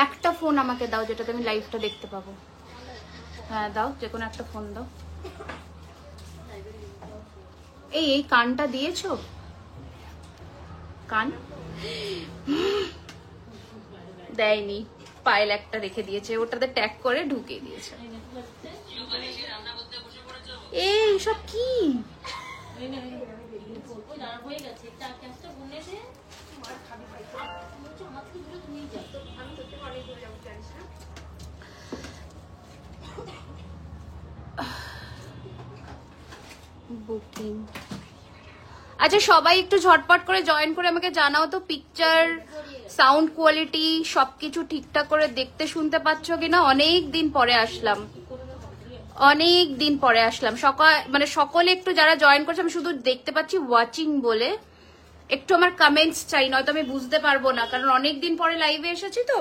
একটা ফোন আমাকে দাও যেটাতে আমি লাইভটা দেখতে পাবো। হ্যাঁ দাও, যে কোনো একটা ফোন দাও। এই কানটা দিয়েছো? কান দেয়নি, পায়েল একটা রেখে দিয়েছে, ওটাতে ট্যাগ করে ঢুকিয়ে দিয়েছে। এই সব কি? বুকিং। আচ্ছা সবাই একটু ঝটপট করে জয়েন করে আমাকে জানাও তো, পিকচার সাউন্ড কোয়ালিটি সবকিছু ঠিকঠাক করে দেখতে শুনতে পাচ্ছ কিনা। অনেক দিন পরে আসলাম, সকলে একটু যারা জয়েন করছে, আমি শুধু দেখতে পাচ্ছি ওয়াচিং বলে, একটু আমার কমেন্টস চাই, নয়তো আমি বুঝতে পারবো না, কারণ অনেক দিন পরে লাইভে এসেছি তো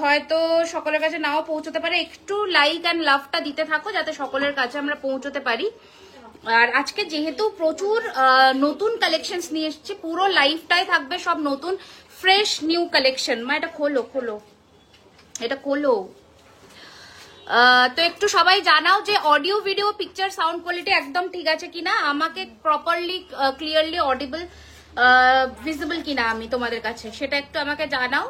হয়তো সকলের কাছে নাও পৌঁছতে পারে। একটু লাইক অ্যান্ড লাভটা দিতে থাকো যাতে সকলের কাছে আমরা পৌঁছতে পারি। আর আজকে যেহেতু প্রচুর নতুন কালেকশনস নিয়ে এসেছি, পুরো লাইফটাই থাকবে সব নতুন ফ্রেশ নিউ কালেকশন। মা এটা খোলো, এটা খোলো। তো একটু সবাই জানাও যে audio video picture sound quality একদম ঠিক আছে কিনা, আমাকে প্রপারলি ক্লিয়ারলি অডিবল ভিজিবল কিনা আমি তোমাদের কাছে, সেটা একটু আমাকে জানাও।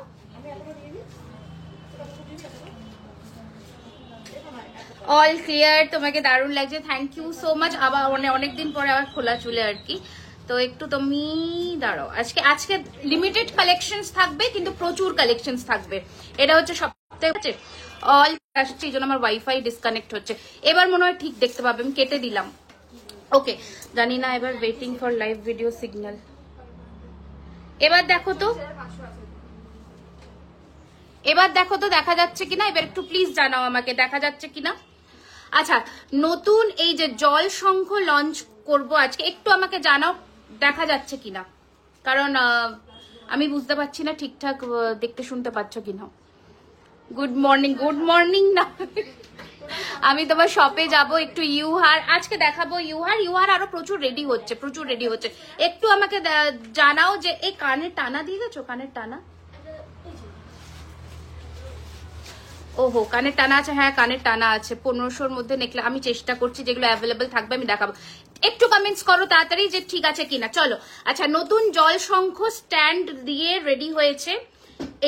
অল ক্লিয়ার, তোমাকে দারুণ লাগছে, থ্যাংক ইউ সো মাচ। আবার অনেকদিন পরে আবার খোলা চুলে আর কি। তো একটু তুমি দাঁড়াও, আজকে লিমিটেড কালেকশনস থাকবে, কিন্তু প্রচুর কালেকশনস থাকবে, এটা হচ্ছে সবথেকে। অল আসছে, এই জন্য আমার ওয়াইফাই ডিসকানেক্ট হচ্ছে। এবার মনে হয় ঠিক দেখতে পাবে, আমি কেটে দিলাম। ওকে, জানি না, এবার waiting for live video signal. এবার দেখো তো দেখা যাচ্ছে কিনা, এবার একটু প্লিজ জানাও আমাকে দেখা যাচ্ছে কিনা। আচ্ছা, নতুন এই যে জল শঙ্খ লঞ্চ করব আজকে, একটু আমাকে জানাও দেখা যাচ্ছে কিনা, কারণ আমি বুঝতে পারছি না ঠিকঠাক দেখতে শুনতে পাচ্ছ কিনা। গুড মর্নিং না, আমি তোমার শপে যাব, একটু ইউহার আজকে দেখাবো। ইউহার আরো প্রচুর রেডি হচ্ছে। একটু আমাকে জানাও যে এই কানের টানা দিয়ে গেছো, কানের টানা, ওহো কানের টানা আছে। হ্যাঁ কানের টানা আছে, 1500-র মধ্যে নেকলে আমি চেষ্টা করছি, যেগুলো অ্যাভেলেবেল থাকবে আমি দেখাবো। একটু কমেন্টস করো তাড়াতাড়ি যে ঠিক আছে কিনা। চলো, আচ্ছা নতুন জল শঙ্খ স্ট্যান্ড দিয়ে রেডি হয়েছে,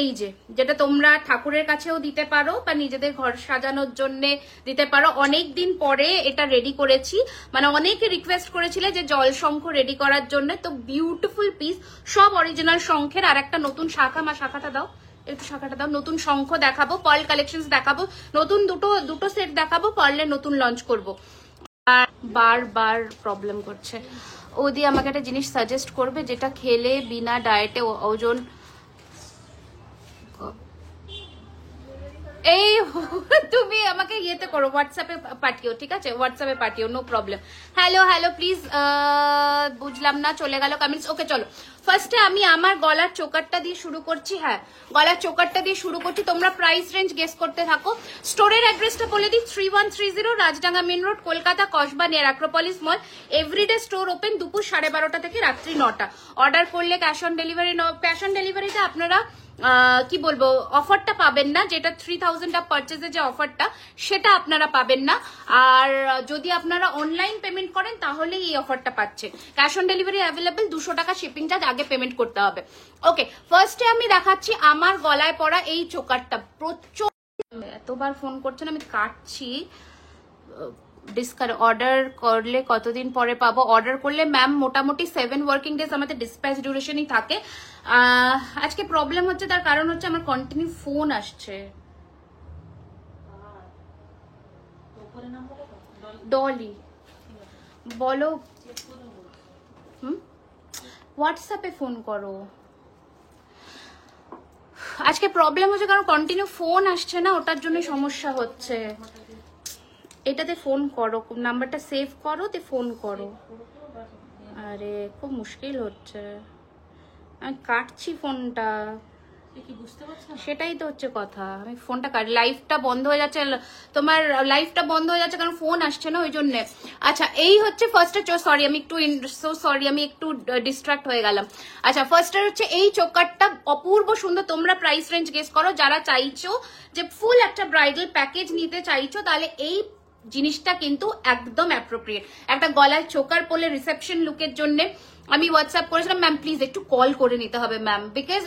এই যে, যেটা তোমরা ঠাকুরের কাছেও দিতে পারো বা নিজেদের ঘর সাজানোর জন্য দিতে পারো। অনেক দিন পরে এটা রেডি করেছি, মানে অনেকে রিকোয়েস্ট করেছিলে যে জল শঙ্খ রেডি করার জন্য, তো বিউটিফুল পিস, সব অরিজিনাল শঙ্খের। আর একটা নতুন শাখা, মা শাখাটা দাও, একটু শাখাটা দাও। নতুন শঙ্খ দেখাবো, পার্ল কালেকশনস দেখাবো, নতুন দুটো সেট দেখাবো, পার্লে নতুন লঞ্চ করবো। আর বার প্রবলেম করছে, ও দিয়ে আমাকে একটা জিনিস সাজেস্ট করবে যেটা খেলে বিনা ডায়েটে ওজন। এই তুমি আমাকে ইয়েতে করো, হোয়াটসঅ্যাপে পাঠিও, ঠিক আছে, হোয়াটসঅ্যাপে পাঠিও, নো প্রবলেম। হ্যালো প্লিজ, বুঝলাম না, চলে গেল কমেন্টস। ওকে চলো, ফার্স্টে আমি আমার গলার চোকারটা দিয়ে শুরু করছি। হ্যাঁ গলার চোকারটা দিয়ে শুরু করছি, তোমরা প্রাইস রেঞ্জ গেস করতে থাকো। স্টোরের অ্যাড্রেসটা বলে দিই, 3130 Rajdanga main road, Kolkata, Kasba, near Acropolis Mall. Everyday store open দুপুর 12:30 থেকে রাত্রি 9টা। অর্ডার করলে ক্যাশ অন ডেলিভারিতে আপনারা কি বলবো, অফারটা পাবেন না, যেটা 3000 পারচেজে যে অফারটা, সেটা আপনারা পাবেন না। আর যদি আপনারা অনলাইন পেমেন্ট করেন তাহলে এই অফারটা পাচ্ছেন। ক্যাশ অন ডেলিভারি অ্যাভেলেবেল, 200 টাকা শিপিং চার্জ আগে পেমেন্ট করতে হবে। ওকে, ফার্স্টে আমি দেখাচ্ছি আমার গলায় পরা এই চোকারটা। প্রচুর এতবার ফোন করছেন, আমি কাটছি। অর্ডার করলে কতদিন পরে পাবো? অর্ডার করলে ম্যাম মোটামুটি 7 ওয়ার্কিং ডেজ আমাদের ডিসপ্যাচ ডিউরেশনই থাকে। আজকে প্রবলেম হচ্ছে, তার কারণ হচ্ছে আমার কন্টিনিউ ফোন আসছে। ডলি বলো, হোয়াটসঅ্যাপে ফোন করো। আজকে প্রবলেম হচ্ছে কারণ কন্টিনিউ ফোন আসছে না, ওটার জন্য সমস্যা হচ্ছে। এটাতে ফোন করো, নাম্বারটা সেভ করো, তে ফোন করো। আরে খুব মুশকিল হচ্ছে, আমি কাটছি ফোনটা। সেটাই তো হচ্ছে কথা। আমি ফোনটা লাইভটা বন্ধ হয়ে যাচ্ছে, তোমার লাইভটা বন্ধ হয়ে যাচ্ছে কারণ ফোন আসছে না ওই জন্য। আচ্ছা এই হচ্ছে ফার্স্টে, সরি আমি একটু ডিস্ট্রাক্ট হয়ে গেলাম। আচ্ছা ফার্স্টে হচ্ছে এই চোকারটা অপূর্ব সুন্দর। তোমরা প্রাইস রেঞ্জ গেস করো যারা চাইছো যে ফুল একটা ব্রাইডাল প্যাকেজ নিতে চাইছো, তাহলে এই জিনিসটা কিন্তু একদম অ্যাপ্রোপ্রিয়েট। একটা গলায় চোকার পরলে রিসেপশন লুকের জন্য। আমি হোয়াটসঅ্যাপ করেছিলাম, ম্যাম প্লিজ একটু কল করে নিতে হবে ম্যাম, বিকজ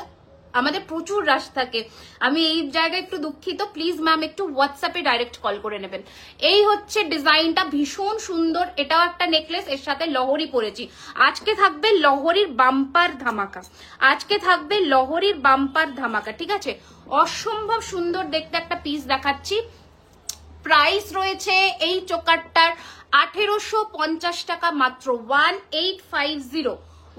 আমাদের প্রচুর রাশ থাকে। আমি এই জায়গায় একটু দুঃখিত, প্লিজ ম্যাম একটু হোয়াটসঅ্যাপে ডাইরেক্ট কল করে নেবেন। এই হচ্ছে ডিজাইনটা, ভীষণ সুন্দর। এটাও একটা নেকলেস, এর সাথে লহরি পরেছি। আজকে থাকবে লহরির বাম্পার ধামাকা, আজকে থাকবে লহরির বাম্পার ধামাকা, ঠিক আছে? অসম্ভব সুন্দর দেখতে একটা পিস দেখাচ্ছি। প্রাইস রয়েছে এই চোকারটার 1850 টাকা মাত্র, 1850,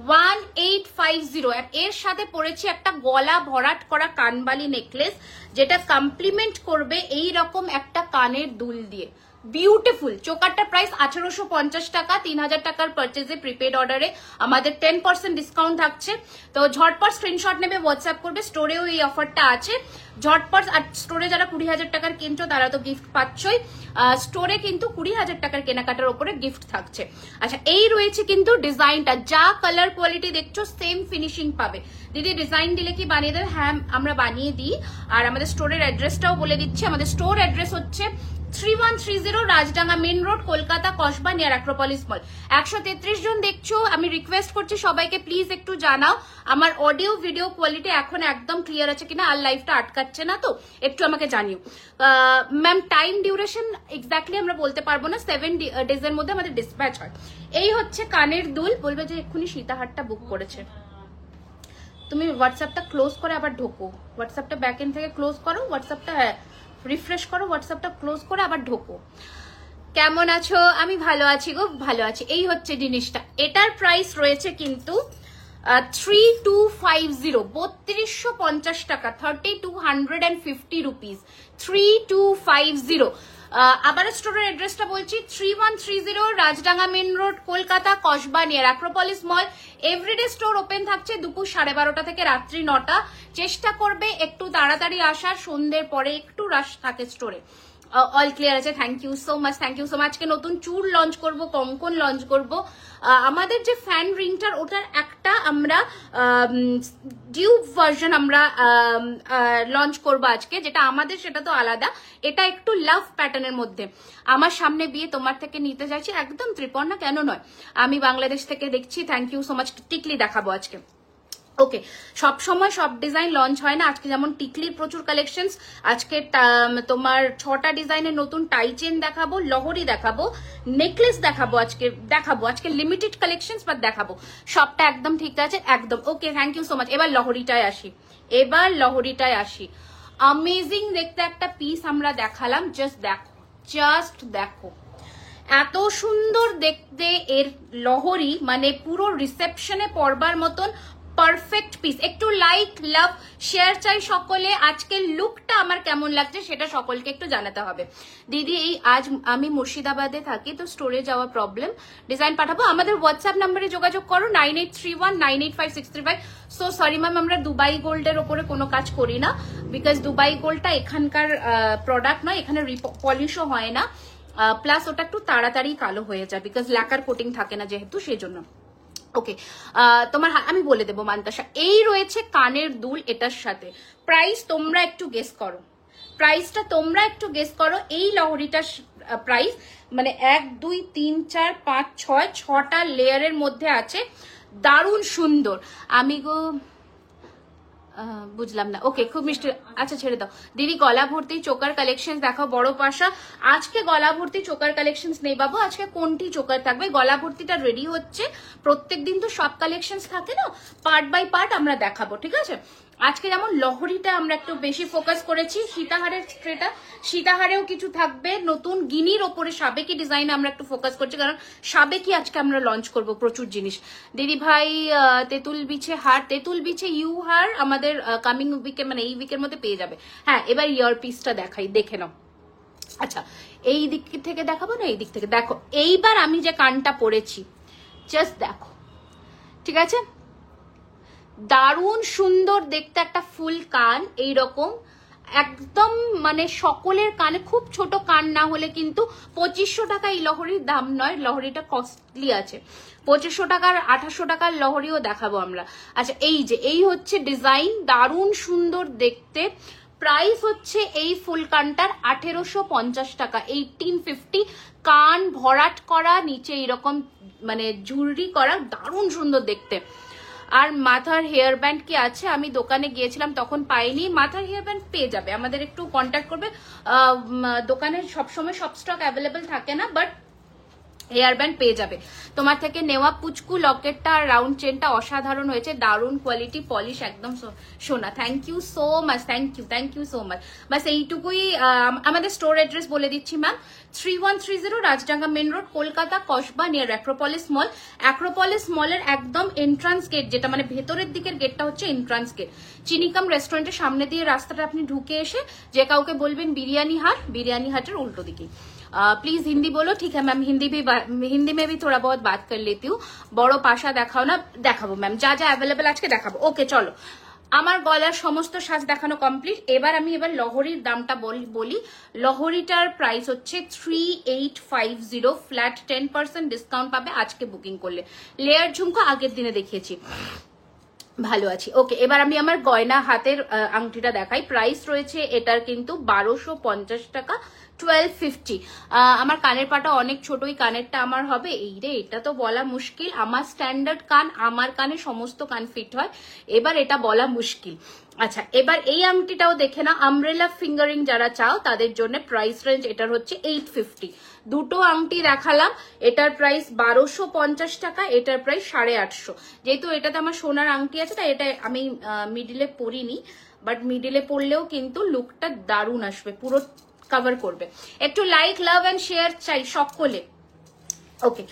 1850। এর সাথে পড়েছি একটা গলা ভরাট করা কানবালি নেকলেস, যেটা কমপ্লিমেন্ট করবে এই রকম একটা কানের দুল দিয়ে। বিউটিফুল। চোকারটার প্রাইস 1850 টাকা। 3000 টাকার পারচেজে প্রিপেড অর্ডারে আমাদের 10% ডিসকাউন্ট থাকছে। তো ঝটপট স্ক্রিনশট নেবে, হোয়াটসঅ্যাপ করবে। স্টোরেও এই অফারটা আছে ঝটপট। আর স্টোরে যারা 20,000 টাকার কিনছো তারা তো গিফট পাচ্ছই, স্টোরে কিন্তু 20,000 টাকার কেনাকাটার উপরে গিফট থাকছে। আচ্ছা এই রয়েছে কিন্তু ডিজাইনটা, যা কালার কোয়ালিটি দেখছো সেম ফিনিশিং পাবে। দিদি ডিজাইন দিলে কি বানিয়ে দেবে? হ্যাঁ আমরা বানিয়ে দিই। আর আমাদের স্টোরের অ্যাড্রেসটাও বলে দিচ্ছি। আমাদের স্টোর অ্যাড্রেস হচ্ছে 3130 Rajdanga main road, Kolkata, Kasba, near Acropolis Mall. 133 জন দেখছো, আমি রিকোয়েস্ট করছি সবাইকে প্লিজ একটু জানাও আমার অডিও ভিডিও কোয়ালিটি এখন একদম ক্লিয়ার আছে কিনা, আর লাইভটা আটকাচ্ছে না তো, একটু আমাকে জানিও। ম্যাম টাইম ডিউরেশন এক্স্যাক্টলি আমরা বলতে পারবো না, 7 ডেজের মধ্যে আমাদের ডিসপ্যাচ হয়। এই হচ্ছে কানের দুল। বলবে যে এক্ষুনি সীতাহারটা বুক করেছে। তুমি হোয়াটসঅ্যাপটা ক্লোজ করে আবার ঢোকো, হোয়াটসঅ্যাপটা ব্যাক এন্ড থেকে ক্লোজ করো, হোয়াটসঅ্যাপটা রিফ্রেশ করো, হোয়াটসঅ্যাপটা ক্লোজ করে আবার ঢোকো। কেমন আছো? আমি ভালো আছি গো, ভালো আছি। এই হচ্ছে জিনিসটা। এটার প্রাইস রয়েছে কিন্তু 3250, 3250 টাকা, 3250 রুপিস, 3250। আবার স্টোরের অ্যাড্রেসটা বলছি, 3130 Rajdanga main road, Kolkata, Kasba, near Acropolis Mall. Everyday store open থাকছে দুপুর 12:30 থেকে রাত্রি 9টা। চেষ্টা করবে একটু তাড়াতাড়ি আসার, সন্ধ্যের পরে একটু রাশ থাকে স্টোরে। অল ক্লিয়ার আছে। Thank you so much, thank you so much. আজকে নতুন চুল লঞ্চ করব, কঙ্কন লঞ্চ করব। আমাদের যে ফ্যান রিংটার ওটার একটা আমরা ডিউব ভার্সন আমরা লঞ্চ করব আজকে, যেটা আমাদের সেটা তো আলাদা। এটা একটু লাভ প্যাটার্নের মধ্যে। আমার সামনে বিয়ে, তোমার থেকে নিতে চাইছি, একদম ত্রিপর্ণা, কেন নয়। আমি বাংলাদেশ থেকে দেখছি। Thank you so much. টিকলি দেখাবো আজকে। ওকে, সব সময় সব ডিজাইন লঞ্চ হয় না। আজকে যেমন টিকলির প্রচুর কালেকশনস, আজকে তোমার 6টা ডিজাইনের নতুন টাই চেন দেখাবো, লহরি দেখাবো, নেকলেস দেখাবো। আজকে লিমিটেড কালেকশনস বাট দেখাবো। সবটা একদম ঠিক আছে, একদম okay. Thank you so much. এবার লহরিটায় আসি। অ্যামেজিং দেখতে একটা পিস আমরা দেখালাম। জাস্ট দেখো এত সুন্দর দেখতে এর লহরি, মানে পুরো রিসেপশনে পরবার মতন পারফেক্ট পিস। একটু লাইক, লাভ, শেয়ার চাই সকলে। আজকের লুকটা আমার কেমন লাগছে সেটা সকলকে একটু জানাতে হবে। দিদি এই আজ আমি মুর্শিদাবাদে থাকি, তো স্টোরে যাওয়া প্রবলেম, ডিজাইন পাঠাবো। আমাদের হোয়াটসঅ্যাপ নাম্বারে যোগাযোগ করো, 9831985635। সো সরি ম্যাম, আমরা দুবাই গোল্ডের ওপরে কোনো কাজ করি না, বিকজ দুবাই গোল্ডটা এখানকার প্রোডাক্ট নয়, এখানে পলিশও হয় না, প্লাস ওটা একটু তাড়াতাড়ি কালো হয়ে যায়, বিকজ ল্যাকার কোটিং থাকে না যেহেতু, সেই জন্য। ওকে, তোমার আমি বলে দেবো মান্তাসা। এই রয়েছে কানের দুল এটার সাথে। প্রাইস তোমরা একটু গেস করো, প্রাইসটা তোমরা একটু গেস করো। এই লহরিটার প্রাইস মানে 1 2 3 4 5 6 6টা লেয়ারের মধ্যে আছে, দারুণ সুন্দর। আমি গো বুঝলাম না। ওকে, খুব মিষ্টি। আচ্ছা ছেড়ে দাও দিদি। গলা ভর্তি চোকার কালেকশন দেখাও বড় পাশা। আজকে গলা ভর্তি চোকার কালেকশন নেই বাবু, আজকে কোনটি চোকার থাকবে। গলা ভর্তিটা রেডি হচ্ছে, প্রত্যেকদিন তো সব কালেকশন থাকে না, পার্ট বাই পার্ট আমরা দেখাবো, ঠিক আছে। আজকে যেমন লহরিটা আমরা একটু বেশি ফোকাস করেছি, সীতাহারের স্ট্রেটা, সীতাহারেও কিছু থাকবে নতুন। গিনির ওপরে সাবেকি ডিজাইন আমরা একটু ফোকাস করছি, কারণ সাবেকি আজকে আমরা লঞ্চ করব প্রচুর জিনিস। দিদি ভাই তেঁতুল বিছে হার, তেঁতুল বিছে ইউ হার আমাদের কামিং উইকে, মানে এই উইকের মধ্যে পেয়ে যাবে। হ্যাঁ, এবার ইয়ার পিসটা দেখাই, দেখে নাও। আচ্ছা, এই দিক থেকে দেখাবো না, এই দিক থেকে দেখো। এইবার আমি যে কানটা পরেছি, জাস্ট দেখো, ঠিক আছে। দারুণ সুন্দর দেখতে একটা ফুল কান, এইরকম একদম মানে সকলের কানে, খুব ছোট কান না হলে কিন্তু 2500 টাকা এই লহরির দাম নয়, লহরিটা কস্টলি আছে। 2500 টাকার 2800 টাকার লহরিও দেখাবো আমরা। আচ্ছা এই হচ্ছে ডিজাইন, দারুণ সুন্দর দেখতে। প্রাইস হচ্ছে এই ফুল কানটার 1850 টাকা, 1850। কান ভরাট করা, নিচে এরকম মানে ঝুলরি করা, দারুণ সুন্দর দেখতে। আর মাথার হেয়ার ব্যান্ড কি আছে, আমি দোকানে গিয়েছিলাম তখন পাইনি। মাথার হেয়ার ব্যান্ড পেয়ে যাবে, আমাদের একটু কন্ট্যাক্ট করবে। দোকানে সবসময় সব স্টক অ্যাভেলেবেল থাকে না, বাট হেয়ার ব্যান্ড পেয়ে যাবে। তোমার থেকে নেওয়া পুচকু লকেটটা আর রাউন্ড চেনটা অসাধারণ হয়েছে, দারুণ কোয়ালিটি, পলিশ একদম সোনা। Thank you so much, thank you so much. বাস এইটুকুই। আমাদের স্টোর অ্যাড্রেস বলে দিচ্ছি ma'am, 3130 Rajdanga main road, Kolkata, Kasba, near Acropolis mall. Acropolis মলের একদম এন্ট্রান্স গেট, যেটা মানে ভেতরের দিকের গেটটা হচ্ছে এন্ট্রান্স গেট। চিনিকাম রেস্টুরেন্টের সামনে দিয়ে রাস্তাটা আপনি ঢুকে এসে যে কাউকে বলবেন বিরিয়ানি হাটের উল্টো দিকে। प्लीज हिंदी बोलो, ठीक है मैम, हिंदी में भी थोड़ा बहुत बात कर लेती हूँ। बड़ो पाशा देखाओ ना, देखाबो मैम, যা যা अवेलेबल আজকে দেখাবো। ওকে চলো, আমার গলার সমস্ত সাজ দেখানো কমপ্লিট। এবার লহরির দামটা বলি। লহরিটার প্রাইস হচ্ছে 3850, ফ্ল্যাট 10% ডিসকাউন্ট পাবে আজকে বুকিং করলে। লেয়ার ঝুমকো আগের দিনে দেখিয়েছি, ভালো আছি। ওকে, এবার আমি আমার গয়না হাতের আংটিটা দেখাই। প্রাইস রয়েছে এটার কিন্তু 1250 টাকা, 1250। আমার কানের পাটা অনেক ছোট, ওই কানেরটা আমার হবে এই রে, এটা তো বলা মুশকিল। আমার স্ট্যান্ডার্ড কান, আমার কানে সমস্ত কান ফিট হয়, এবার এটা বলা মুশকিল। আচ্ছা, এবার এই আংটিটাও দেখে না, আমব্রেলা ফিঙ্গারিং যারা চাও তাদের জন্য প্রাইস রেঞ্জ এটার হচ্ছে 850। দুটো আংটি দেখালাম, এটার প্রাইস 1250 টাকা, এটার প্রাইস 850। যেহেতু এটাতে আমার সোনার আংটি আছে তাই এটা আমি মিডিলে পরিনি, বাট মিডিলে পরলেও কিন্তু লুকটা দারুণ আসবে, পুরো কভার করবে। একটু লাইক, লাভ এন্ড শেয়ার চাই সকলে। ওকে,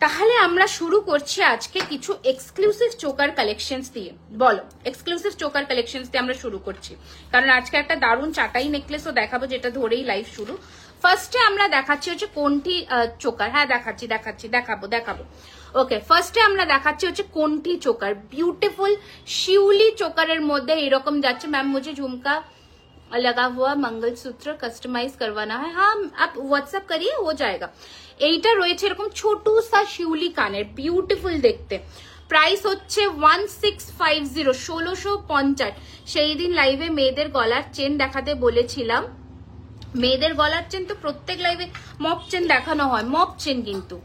তাহলে আমরা শুরু করছি আজকে কিছু এক্সক্লুসিভ চোকার কালেকশনস দিয়ে। বলো, এক্সক্লুসিভ চোকার কালেকশনস দিয়ে আমরা শুরু করছি, কারণ আজকে একটা দারুণ চাটাই নেকলেসও দেখাবো, যেটা ধরেই লাইভ শুরু। ফার্স্টে আমরা দেখাচ্ছি হচ্ছে কোনটি চোকার, হ্যাঁ দেখাবো। ওকে, ফার্স্টে আমরা দেখাচ্ছি হচ্ছে কোনটি চোকার, বিউটিফুল শিউলি চোকারের মধ্যে এরকম যাচ্ছে। ম্যাম মুझे झुमका लगा हुआ मंगलसूत्र कस्टमाइज करवाना है, हाँ आप व्हाट्सएप करिए हो जाएगा। এইটা রয়েছে এরকম ছোট সা শিউলি কানের, বিউটিফুল দেখতে। প্রাইস হচ্ছে 1650, 1650। সেই দিন লাইভে মেয়েদের গলার চেন দেখাতে বলেছিলাম, মেয়েদের গলার চেন তো প্রত্যেক লাইভে মপ চেন দেখানো হয়, মপ চেন কিন্তু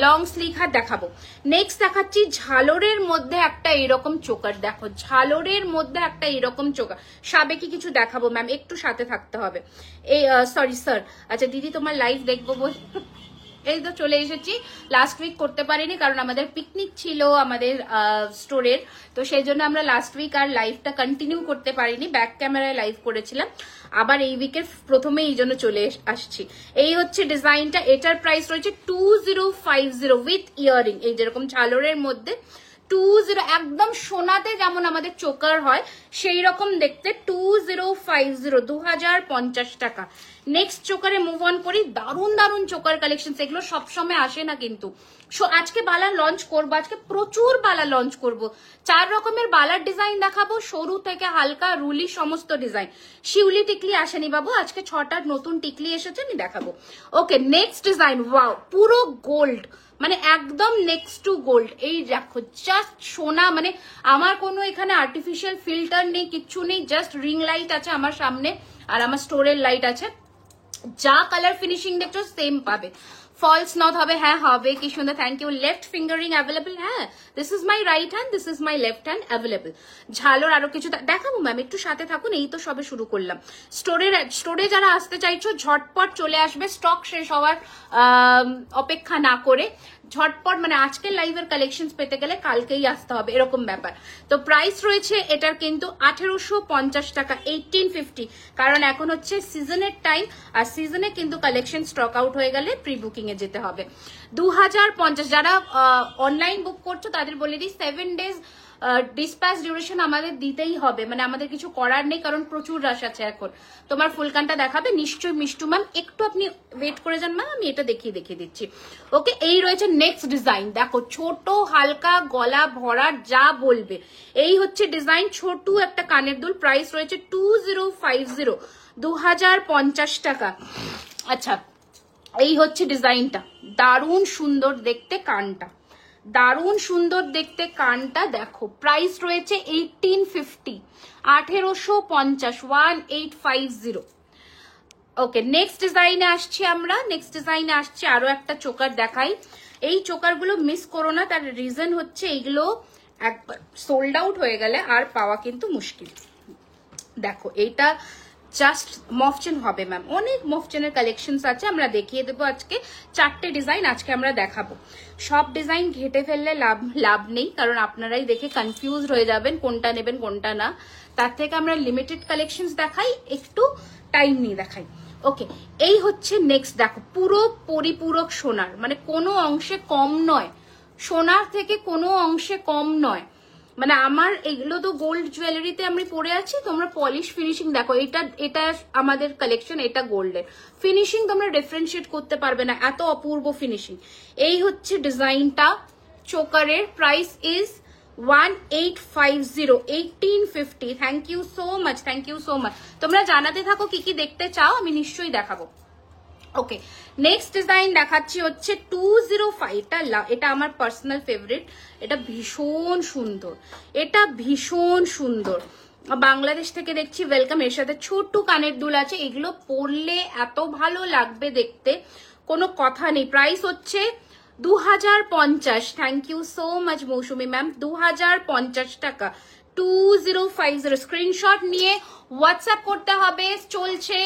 লং স্লিভ হাত দেখাবো। নেক্সট দেখাচ্ছি ঝালরের মধ্যে একটা এরকম চোকার, দেখো ঝালরের মধ্যে একটা এরকম চোকার। সাবেকি কিছু দেখাবো ম্যাম, একটু সাথে থাকতে হবে। এই সরি স্যার, আচ্ছা দিদি তোমার লাইভ দেখবো বল, এই তো চলে এসেছি। লাস্ট উইক করতে পারিনি কারণ আমাদের পিকনিক ছিল আমাদের স্টোরের, তো সেই জন্য আমরা লাস্ট উইক আর লাইভটা কন্টিনিউ করতে পারিনি, ব্যাক ক্যামেরায় লাইভ করেছিলাম। আবার এই উইকের প্রথমে এই জন্য চলে আসছি। এই হচ্ছে ডিজাইনটা, এটার প্রাইস রয়েছে 2050 উইথ ইয়ারিং। এই যেরকম ঝালরের মধ্যে 20, একদম সোনাতে যেমন আমাদের চোকার হয় সেই রকম দেখতে, 2050, 2050 টাকা। নেক্সট চোকারে মুভ অন করি। দারুণ দারুণ চোকার কালেকশন, এগুলো সবসময় আসে না কিন্তু। আজকে বালা লঞ্চ করবো, আজকে প্রচুর বালা লঞ্চ করব। 4 রকমের বালার ডিজাইন দেখাবো, সরু থেকে হালকা, রুলি, সমস্ত ডিজাইন। শিউলি টিকলি আসেনি বাবু, আজকে 6টা নতুন টিকলি এসেছে, আমি দেখাবো। ওকে, নেক্সট ডিজাইন, ওয়াও, পুরো গোল্ড, মানে একদম নেক্সট টু গোল্ড। এই দেখো জাস্ট সোনা, মানে আমার কোনো এখানে আর্টিফিশিয়াল ফিল্টার নেই, কিচ্ছু নেই, জাস্ট রিং লাইট আছে আমার সামনে আর আমার স্টোরের লাইট আছে। যা কালার ফিনিশিং দেখছো সেম পাবে, ফলস নট হবে, হ্যাঁ হবে, কি সুন্দর, thank you. Left fingering available, হ্যাঁ this is my right hand, this is my left hand available. ঝালোর আরো কিছু দেখাবো ম্যাম, একটু সাথে থাকুন, এই তো সবে শুরু করলাম। স্টোরে যারা আসতে চাইছো ঝটপট চলে আসবে, স্টক শেষ হওয়ার অপেক্ষা না করে ঝটপট, মানে আজকের লাইভের কালেকশন পেতে গেলে কালকেই আসতে হবে, এরকম ব্যাপার। তো প্রাইস রয়েছে এটার কিন্তু 1850 টাকা, 1850, কারণ এখন হচ্ছে সিজনের টাইম, আর সিজনে কিন্তু কালেকশন স্টক আউট হয়ে গেলে প্রি বুকিং এ যেতে হবে। 2050, যারা অনলাইন বুক করছো তাদের বলে দিই 7 days ডিসপ্যাচ ডিউরেশন আমাদের দিতেই হবে, মানে আমাদের কিছু করার নেই, কারণ প্রচুর রাশ আছে এখন। তোমার ফুলকানটা দেখাবে নিশ্চয়ই মিষ্টু ম্যাম, একটু আপনি ওয়েট করে যান ম্যাম, আমি এটা দেখিয়ে দিচ্ছি। ওকে, এই রয়েছে নেক্সট ডিজাইন, দেখো ছোট হালকা গলা ভরা যা বলবে, এই হচ্ছে ডিজাইন, ছোট একটা কানের দুল, প্রাইস রয়েছে 2050, 2050 টাকা। আচ্ছা, এই হচ্ছে ডিজাইনটা, দারুণ সুন্দর দেখতে কানটা, দারুণ সুন্দর দেখতে কানটা, দেখো প্রাইস রয়েছে 1850, 1850, 1850। ওকে, নেক্সট ডিজাইনে আসছি আমরা, নেক্সট ডিজাইনে আসছি, আরো একটা চোকার দেখাই। এই চোকারগুলো মিস করো না, তার রিজন হচ্ছে এইগুলো একবার সোল্ড আউট হয়ে গেলে আর পাওয়া কিন্তু মুশকিল। দেখো এইটা জাস্ট মফচেন হবে ম্যাম, অনেক মফচেনের কালেকশনস আছে, আমরা দেখিয়ে দেবো আজকে 4টে ডিজাইন আজকে আমরা দেখাবো। সব ডিজাইন ঘেটে ফেললে লাভ নেই, কারণ আপনারাই দেখে কনফিউজড হয়ে যাবেন কোনটা নেবেন কোনটা না, তার থেকে আমরা লিমিটেড কালেকশনস দেখাই, একটু টাইম নিয়ে দেখাই। ওকে, এই হচ্ছে নেক্সট, দেখো পুরো পরিপূরক সোনার, মানে কোনো অংশে কম নয়, সোনার থেকে কোনো অংশে কম নয়, মানে আমার এগুলো তো গোল্ড জুয়েলারিতে আমি পরে আছি, তোমরা পলিশ ফিনিশিং দেখো, এটা আমাদের কালেকশন, এটা গোল্ডের ফিনিশিং, তোমরা ডিফারেন্সিয়েট করতে পারবে না, এত অপূর্ব ফিনিশিং। এই হচ্ছে ডিজাইনটা চোকারের, price is 1850, 1850। Thank you so much, thank you so much. তোমরা জানাতে থাকো কি কি দেখতে চাও, আমি নিশ্চয়ই দেখাবো। ওকে, নেক্সট ডিজাইন দেখাচ্ছি হচ্ছে 205, এটা আমার পার্সোনাল ফেভারিট, এটা ভীষণ সুন্দর, এটা ভীষণ সুন্দর, বাংলাদেশ থেকে দেখছি, ওয়েলকাম। এর সাথে ছোট্ট কানের দুল আছে, এগুলো পরলে এত ভালো লাগবে দেখতে, কোনো কথা নেই। প্রাইস হচ্ছে 2050, thank you so much Mousumi ma'am, 2050 টাকা, 2050। স্ক্রিনশট নিয়ে হোয়াটসঅ্যাপ করতে হবে। চলছে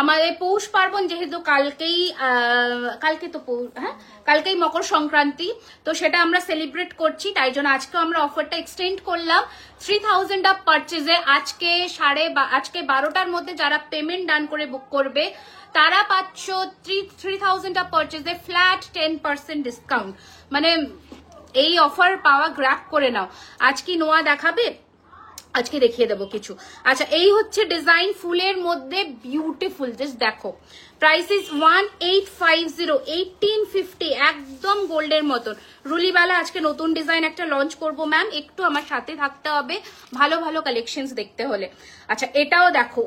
আমাদের পৌষ পার্বণ, যেহেতু কালকে তো হ্যাঁ কালকেই মকর সংক্রান্তি, তো সেটা আমরা সেলিব্রেট করছি, তাই জন্য আজকে আমরা অফারটা এক্সটেন্ড করলাম 3000 আপ পারচেজে। আজকে 12টার মধ্যে যারা পেমেন্ট ডান করে বুক করবে তারা পাচ্ছ 3000 আপ পারচেজে ফ্ল্যাট 10% ডিসকাউন্ট, মানে এই অফার পাওয়া গ্র্যাব করে নাও। আজ কি নোয়া দেখাবে, আজকে দেখিয়ে দেবো কিছু। আচ্ছা, এই হচ্ছে ডিজাইন, ফুলের মধ্যে বিউটিফুল, জাস্ট দেখো, প্রাইস ইজ 1850, 1850, একদম গোল্ডের মতন। রুলিবালা আজকে নতুন ডিজাইন একটা লঞ্চ করব ম্যাম, একটু আমার সাথে থাকতে হবে ভালো ভালো কালেকশনস দেখতে হলে। আচ্ছা, এটাও দেখো,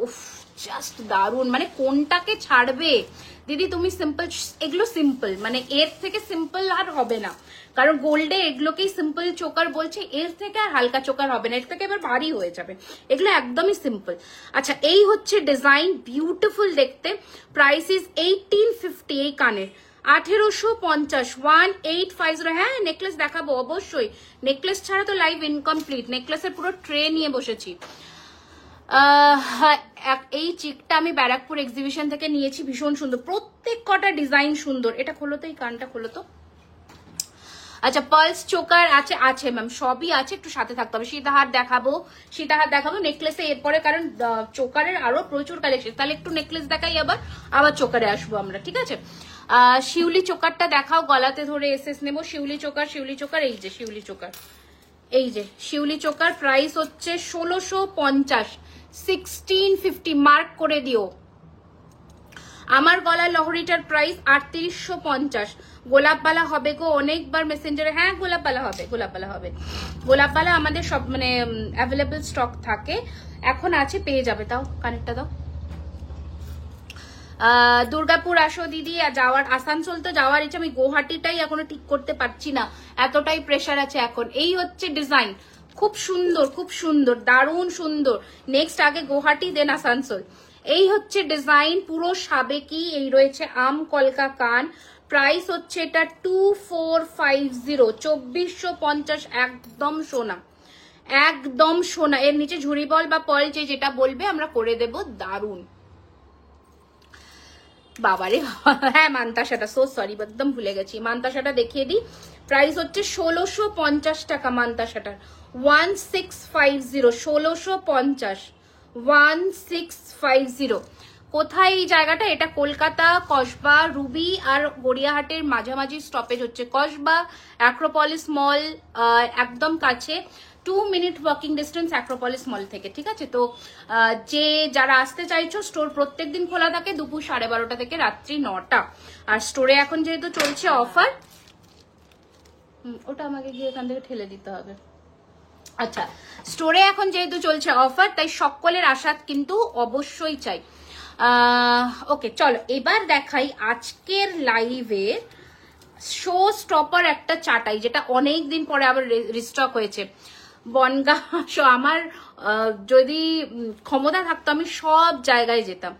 জাস্ট দারুন, মানে কোনটাকে ছাড়বে দিদি তুমি? সিম্পল, এগুলো সিম্পল, মানে এর থেকে সিম্পল আর হবে না, কারণ গোল্ডে এগুলোকেই সিম্পল চোকার বলছে, এর থেকে আর হালকা চোকার হবে না, এর থেকে এবার ভারী হয়ে যাবে, এগুলো একদমই সিম্পল। আচ্ছা, এই হচ্ছে ডিজাইন, বিউটিফুল দেখতে, প্রাইস ইজ 1850, এই কানের 1850, 1850। হ্যাঁ, নেকলেস দেখাবো অবশ্যই, নেকলেস ছাড়া তো লাইভ ইনকমপ্লিট, নেকলেসের পুরো ট্রে নিয়ে বসেছি। এই চিকটা আমি ব্যারাকপুর এক্সিবিশন থেকে নিয়েছি, ভীষণ সুন্দর, প্রত্যেক কটা ডিজাইন সুন্দর। এটা খোলো তো, এই কানটা খোলো তো। আচ্ছা, পার্লস চোকার আছে ম্যাম, সবই আছে, একটু সাথে থাকতে হবে। সীতাহার দেখাবো নেকলেসে এরপরে, কারণ চোকারের আরো প্রচুর কালেকশন, তাহলে একটু নেকলেস দেখাই, আবার চোকারে আসবো আমরা, ঠিক আছে। শিউলি চোকারটা দেখাও, গলাতে ধরে এসএস নেবো। শিউলি চোকার, এই যে শিউলি চোকার, এই যে শিউলি চোকার, প্রাইস হচ্ছে 1650, 1650, মার্ক করে দিও। আমার গলার লহরিটার প্রাইস 3850। গোলাপবালা হবে গো, অনেকবার মেসেঞ্জারে, হ্যাঁ গোলাপবালা হবে। গোলাপবালা আমাদের সব মানে অ্যাভেলেবল স্টক থাকে, এখন আছে, পেয়ে যাবে। তাও কানেক্টটা দাও। দুর্গাপুর আসো দিদি, যাওয়ার, আসানসোল তো যাওয়ার ইচ্ছা, আমি গুয়াহাটিটাই এখনো ঠিক করতে পারছি না, এতটাই প্রেশার আছে এখন। এই হচ্ছে ডিজাইন, খুব সুন্দর, দারুণ সুন্দর। নেক্সট আগে গুয়াহাটি, দেন আসানসোল। এই হচ্ছে ডিজাইন, পুরো সাবেকি, এই রয়েছে আম কলকা কান, প্রাইস হচ্ছে এটা 2450, 2450, একদম সোনা, একদম সোনা। এর নিচে ঝুড়ি বল বা পল যেটা বলবে আমরা করে দেব, দারুণ। বাবারে হ্যাঁ, মান্তাসাটা, সো সরি, একদম ভুলে গেছি, মান্তাসাটা দেখিয়ে দিই। প্রাইস হচ্ছে 1650 টাকা, মান্তাসাটার 1650, 1650, 1650। কোথায় এই জায়গাটা? এটা কলকাতা কসবা, রুবি আর গড়িয়াহাটের মাঝামাঝি স্টপেজ হচ্ছে কসবা, অ্যাক্রোপলিস মল একদম কাছে। 2 মিনিট ওয়াকিং ডিস্টেন্স অ্যাক্রোপলিস মল থেকে, ঠিক আছে? তো যে যারা আসতে চাইছো, স্টোর প্রত্যেকদিন খোলা থাকে দুপুর 12:30 থেকে রাত্রি 9টা। আর স্টোরে এখন যেহেতু চলছে অফার, ওটা আমাকে গিয়ে এখান থেকে ঠেলে দিতে হবে। আচ্ছা, স্টোরে এখন যেহেতু চলছে অফার, তাই সকলের আশা কিন্তু অবশ্যই চাই। ওকে, চলো এবার দেখাই আজকের লাইভে শো স্টপার একটা চাটাই, যেটা অনেক দিন পরে আবার রিস্টক হয়েছে। বনগা আমার যদি ক্ষমতা থাকতো আমি সব জায়গায় যেতাম।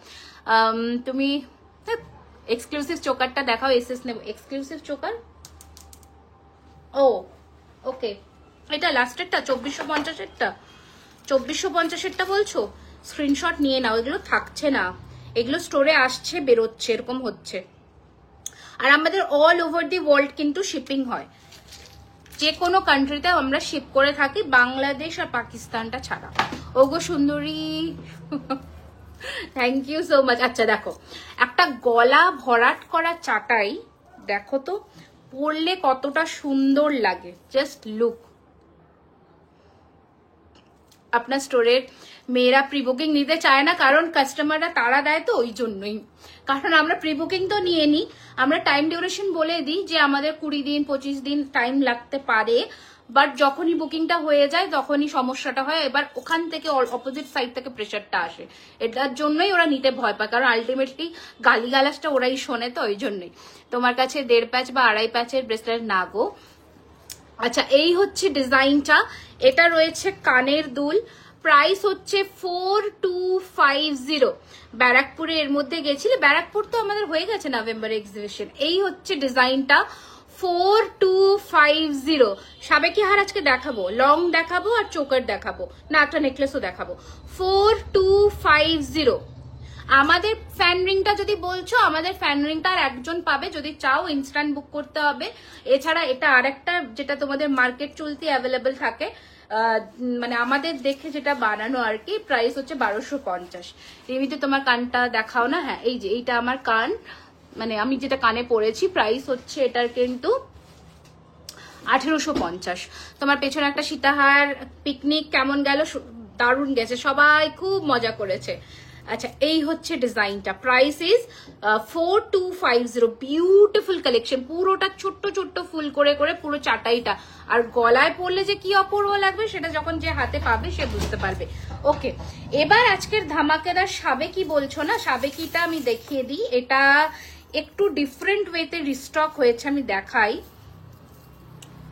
তুমি এক্সক্লুসিভ চোকারটা দেখাও, এসএস নেব। এক্সক্লুসিভ চোকার, ও ওকে, এটা লাস্টেরটা 2450-এরটা, 2450-এরটা বলছো? স্ক্রিনশট নিয়ে নাও, এগুলো থাকছে না, এগুলো স্টোরে আসছে বেরোচ্ছে, এরকম হচ্ছে। আর আমাদের অল ওভার দি ওয়ার্ল্ড কিন্তু শিপিং হয়, যে কোনো কান্ট্রিতে আমরা শিপ করে থাকি, বাংলাদেশ আর পাকিস্তানটা ছাড়া। ওগো সুন্দরী, থ্যাংক ইউ সো মাচ। আচ্ছা দেখো, একটা গলা ভরাট করা চাটাই, দেখো তো পরলে কতটা সুন্দর লাগে, জাস্ট লুক। আপনার স্টোরের মেয়েরা প্রি বুকিং নিতে চায় না, কারণ কাস্টমাররা তাড়া দেয়, তো ওই জন্যই। কারণ আমরা প্রি বুকিং তো নিয়ে নিই, আমরা টাইম ডিউরেশন বলে দিই যে আমাদের 20 দিন 25 দিন টাইম লাগতে পারে, বাট যখনই বুকিংটা হয়ে যায় তখনই সমস্যাটা হয়। এবার ওখান থেকে অপোজিট সাইড থেকে প্রেশারটা আসে, এটার জন্যই ওরা নিতে ভয় পায়, কারণ আলটিমেটলি গালিগালাজটা ওরাই শোনে, তো ওই জন্যই। তোমার কাছে 1.5 প্যাচ বা 2.5 প্যাচের ব্রেসলেট না গো। আচ্ছা, এই হচ্ছে ডিজাইনটা, এটা রয়েছে কানের দুল, প্রাইস হচ্ছে 4250। ব্যারাকপুরে এর মধ্যে গেছিলে, ব্যারাকপুর তো আমাদের হয়ে গেছে নভেম্বর এক্সিবিশন। এই হচ্ছে ডিজাইনটা 4250। সাবেকি হার আজকে দেখাবো, লং দেখাবো আর চোকার দেখাবো, না একটা নেকলেসও দেখাবো। 4250। আমাদের ফ্যান রিংটা যদি বলছো, আমাদের ফ্যান রিংটা আর একজন পাবে, যদি চাও ইনস্ট্যান্ট বুক করতে হবে। এছাড়া এটা আরেকটা যেটা তোমাদের মার্কেট চলতি অ্যাভেলেবেল থাকে, মানে আমাদের দেখে যেটা বানানো আর কি, প্রাইস হচ্ছে 1250। এমনিতে তোমার কানটা দেখাও না। হ্যাঁ, এই যে এইটা আমার কান, মানে আমি যেটা কানে পরেছি, প্রাইস হচ্ছে এটার কিন্তু 1850। তোমার পেছনে একটা সীতাহার। পিকনিক কেমন গেল? দারুণ গেছে, সবাই খুব মজা করেছে। আচ্ছা, এই হচ্ছে ডিজাইনটা, প্রাইস ইজ 4250। বিউটিফুল কালেকশন, পুরোটা ছোট্ট ছোট্ট ফুল করে করে পুরো চাটাইটা। আর গলায় পরলে যে কি অপূর্ব লাগবে সেটা যখন যে হাতে পাবে সে বুঝতে পারবে। ওকে, এবার আজকের ধামাকেদার সাবেকি বলছো না, সাবেকিটা আমি দেখিয়ে দিই। এটা একটু ডিফারেন্ট ওয়েতে রিস্টক হয়েছে, আমি দেখাই।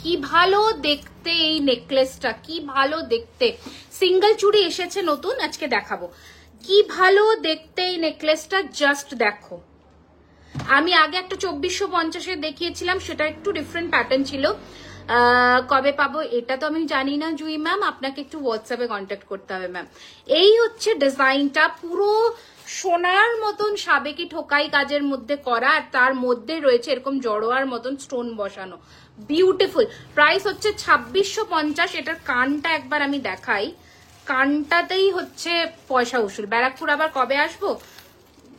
কি ভালো দেখতে এই নেকলেসটা, কি ভালো দেখতে। সিঙ্গেল চুড়ি এসেছে নতুন, আজকে দেখাবো। কি ভালো দেখতে এই নেকলেসটা, জাস্ট দেখো। আমি আগে একটা 2450-এর দেখিয়েছিলাম, সেটা একটু ডিফারেন্ট প্যাটার্ন ছিল। কবে পাবো এটা তো আমি জানি না জুই ম্যাম, আপনাকে একটু হোয়াটসঅ্যাপে কন্ট্যাক্ট করতে হবে ম্যাম। এই হচ্ছে ডিজাইনটা, পুরো সোনার মতন সাবেকি ঠোকাই কাজের মধ্যে করা, আর তার মধ্যে রয়েছে এরকম জড়োয়ার মতন স্টোন বসানো, বিউটিফুল। প্রাইস হচ্ছে 2650। এটার কানটা একবার আমি দেখাই, কানটাতেই হচ্ছে পয়সা উসুল। ব্যারাকপুর আবার কবে আসবো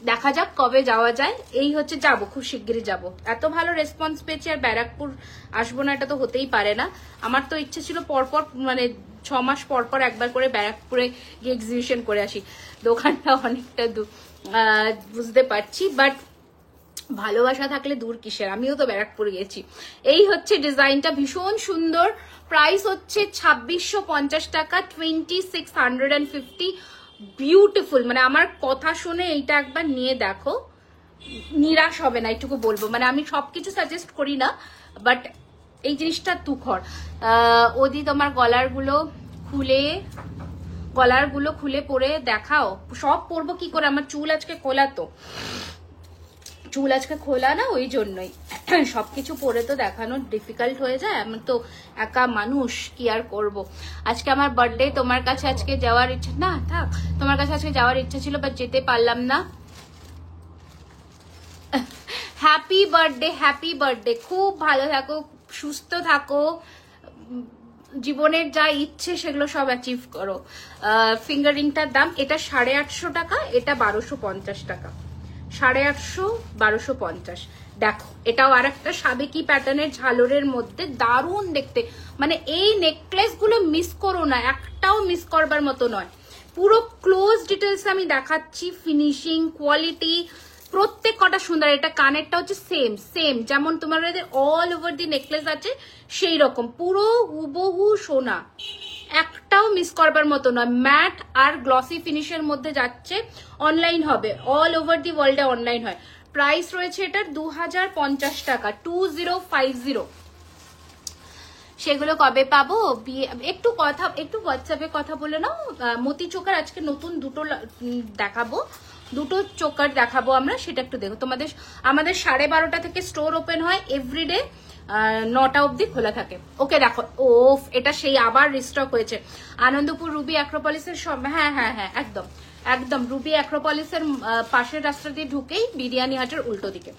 দেখা যাক, কবে যাওয়া যায়। এই হচ্ছে, যাবো খুব শিগগিরই যাবো। এত ভালো রেসপন্স পেয়েছি, আর ব্যারাকপুর আসবো না এটা তো হতেই পারে না। আমার তো ইচ্ছে ছিল পরপর, মানে 6 মাস পরপর একবার করে ব্যারাকপুরে গিয়ে এক্সিবিশন করে আসি। দোকানটা অনেকটা বুঝতে পারছি, বাট ভালোবাসা থাকলে দূর কিসের, আমিও তো ব্যারাকপুর গেছি। এই হচ্ছে ডিজাইনটা, ভীষণ সুন্দর। প্রাইস হচ্ছে 2650 টাকা, 2650। বিউটিফুল, মানে আমার কথা শুনে এইটা একবার নিয়ে দেখো, নিরাশ হবে না, এইটুকু বলবো। মানে আমি সবকিছু সাজেস্ট করি না, বাট এই জিনিসটা তুখর। ওদি তোমার গলারগুলো খুলে পরে দেখাও। সব পরবো কি করে, আমার চুল আজকে খোলা, তো চুল আজকে খোলা না, ওই জন্যই সবকিছু পরে তো দেখানো ডিফিকাল্ট হয়ে যায়। আমি তো একা মানুষ, কি আর করব। আজকে আমার বার্থডে, তোমার কাছে আজকে যাওয়ার ইচ্ছা, না থাক, তোমার কাছে আজকে যাওয়ার ইচ্ছা ছিল, বাট যেতে পারলাম না। Happy birthday, happy birthday. খুব ভালো থাকো, সুস্থ থাকো, জীবনের যা ইচ্ছে সেগুলো সব অ্যাচিভ করো। ফিঙ্গারিংটার দাম, এটা 850 টাকা, এটা 1250 টাকা। 850, 1250। দেখো এটাও আর একটা সাবেকি প্যাটার্নের ঝালরের মধ্যে, দারুণ দেখতে। মানে এই নেকলেস গুলো মিস করো না, একটাও মিস করবার মতো নয়। পুরো ক্লোজ ডিটেলস আমি দেখাচ্ছি, ফিনিশিং, কোয়ালিটি প্রত্যেক কটা সুন্দর। এটা কানেরটা হচ্ছে সেম সেম যেমন তোমাদের অল ওভার দি নেকলেস আছে সেই রকম, পুরো হুবহু সোনা, একটাও মিস করবার মতো নয়। ম্যাট আর গ্লসি ফিনিশের মধ্যে যাচ্ছে, অনলাইন হবে, অল ওভার দি ওয়ার্ল্ডে অনলাইন হয়। প্রাইস রয়েছে এটার 2050 টাকা, 2050। সেগুলো কবে পাবো? একটু হোয়াটসঅ্যাপে কথা বলে নাও। মতি চোকার আজকে নতুন দুটো দেখাবো, দুটো চোকার দেখাবো আমরা, সেটা একটু দেখো। আমাদের 12:30 থেকে স্টোর ওপেন হয়, এভরিডে 9টা অবধি খোলা থাকে। ওকে দেখো, ওফ এটা সেই আবার রিস্টক হয়েছে আনন্দপুর রুবি অ্যাক্রোপলিসের সব। হ্যাঁ হ্যাঁ হ্যাঁ, একদম একদম রুবি অ্যাক্রোপলিসের পাশের রাস্তা দিয়ে ঢুকেই বিরিয়ানি হাটের উল্টো দিকে।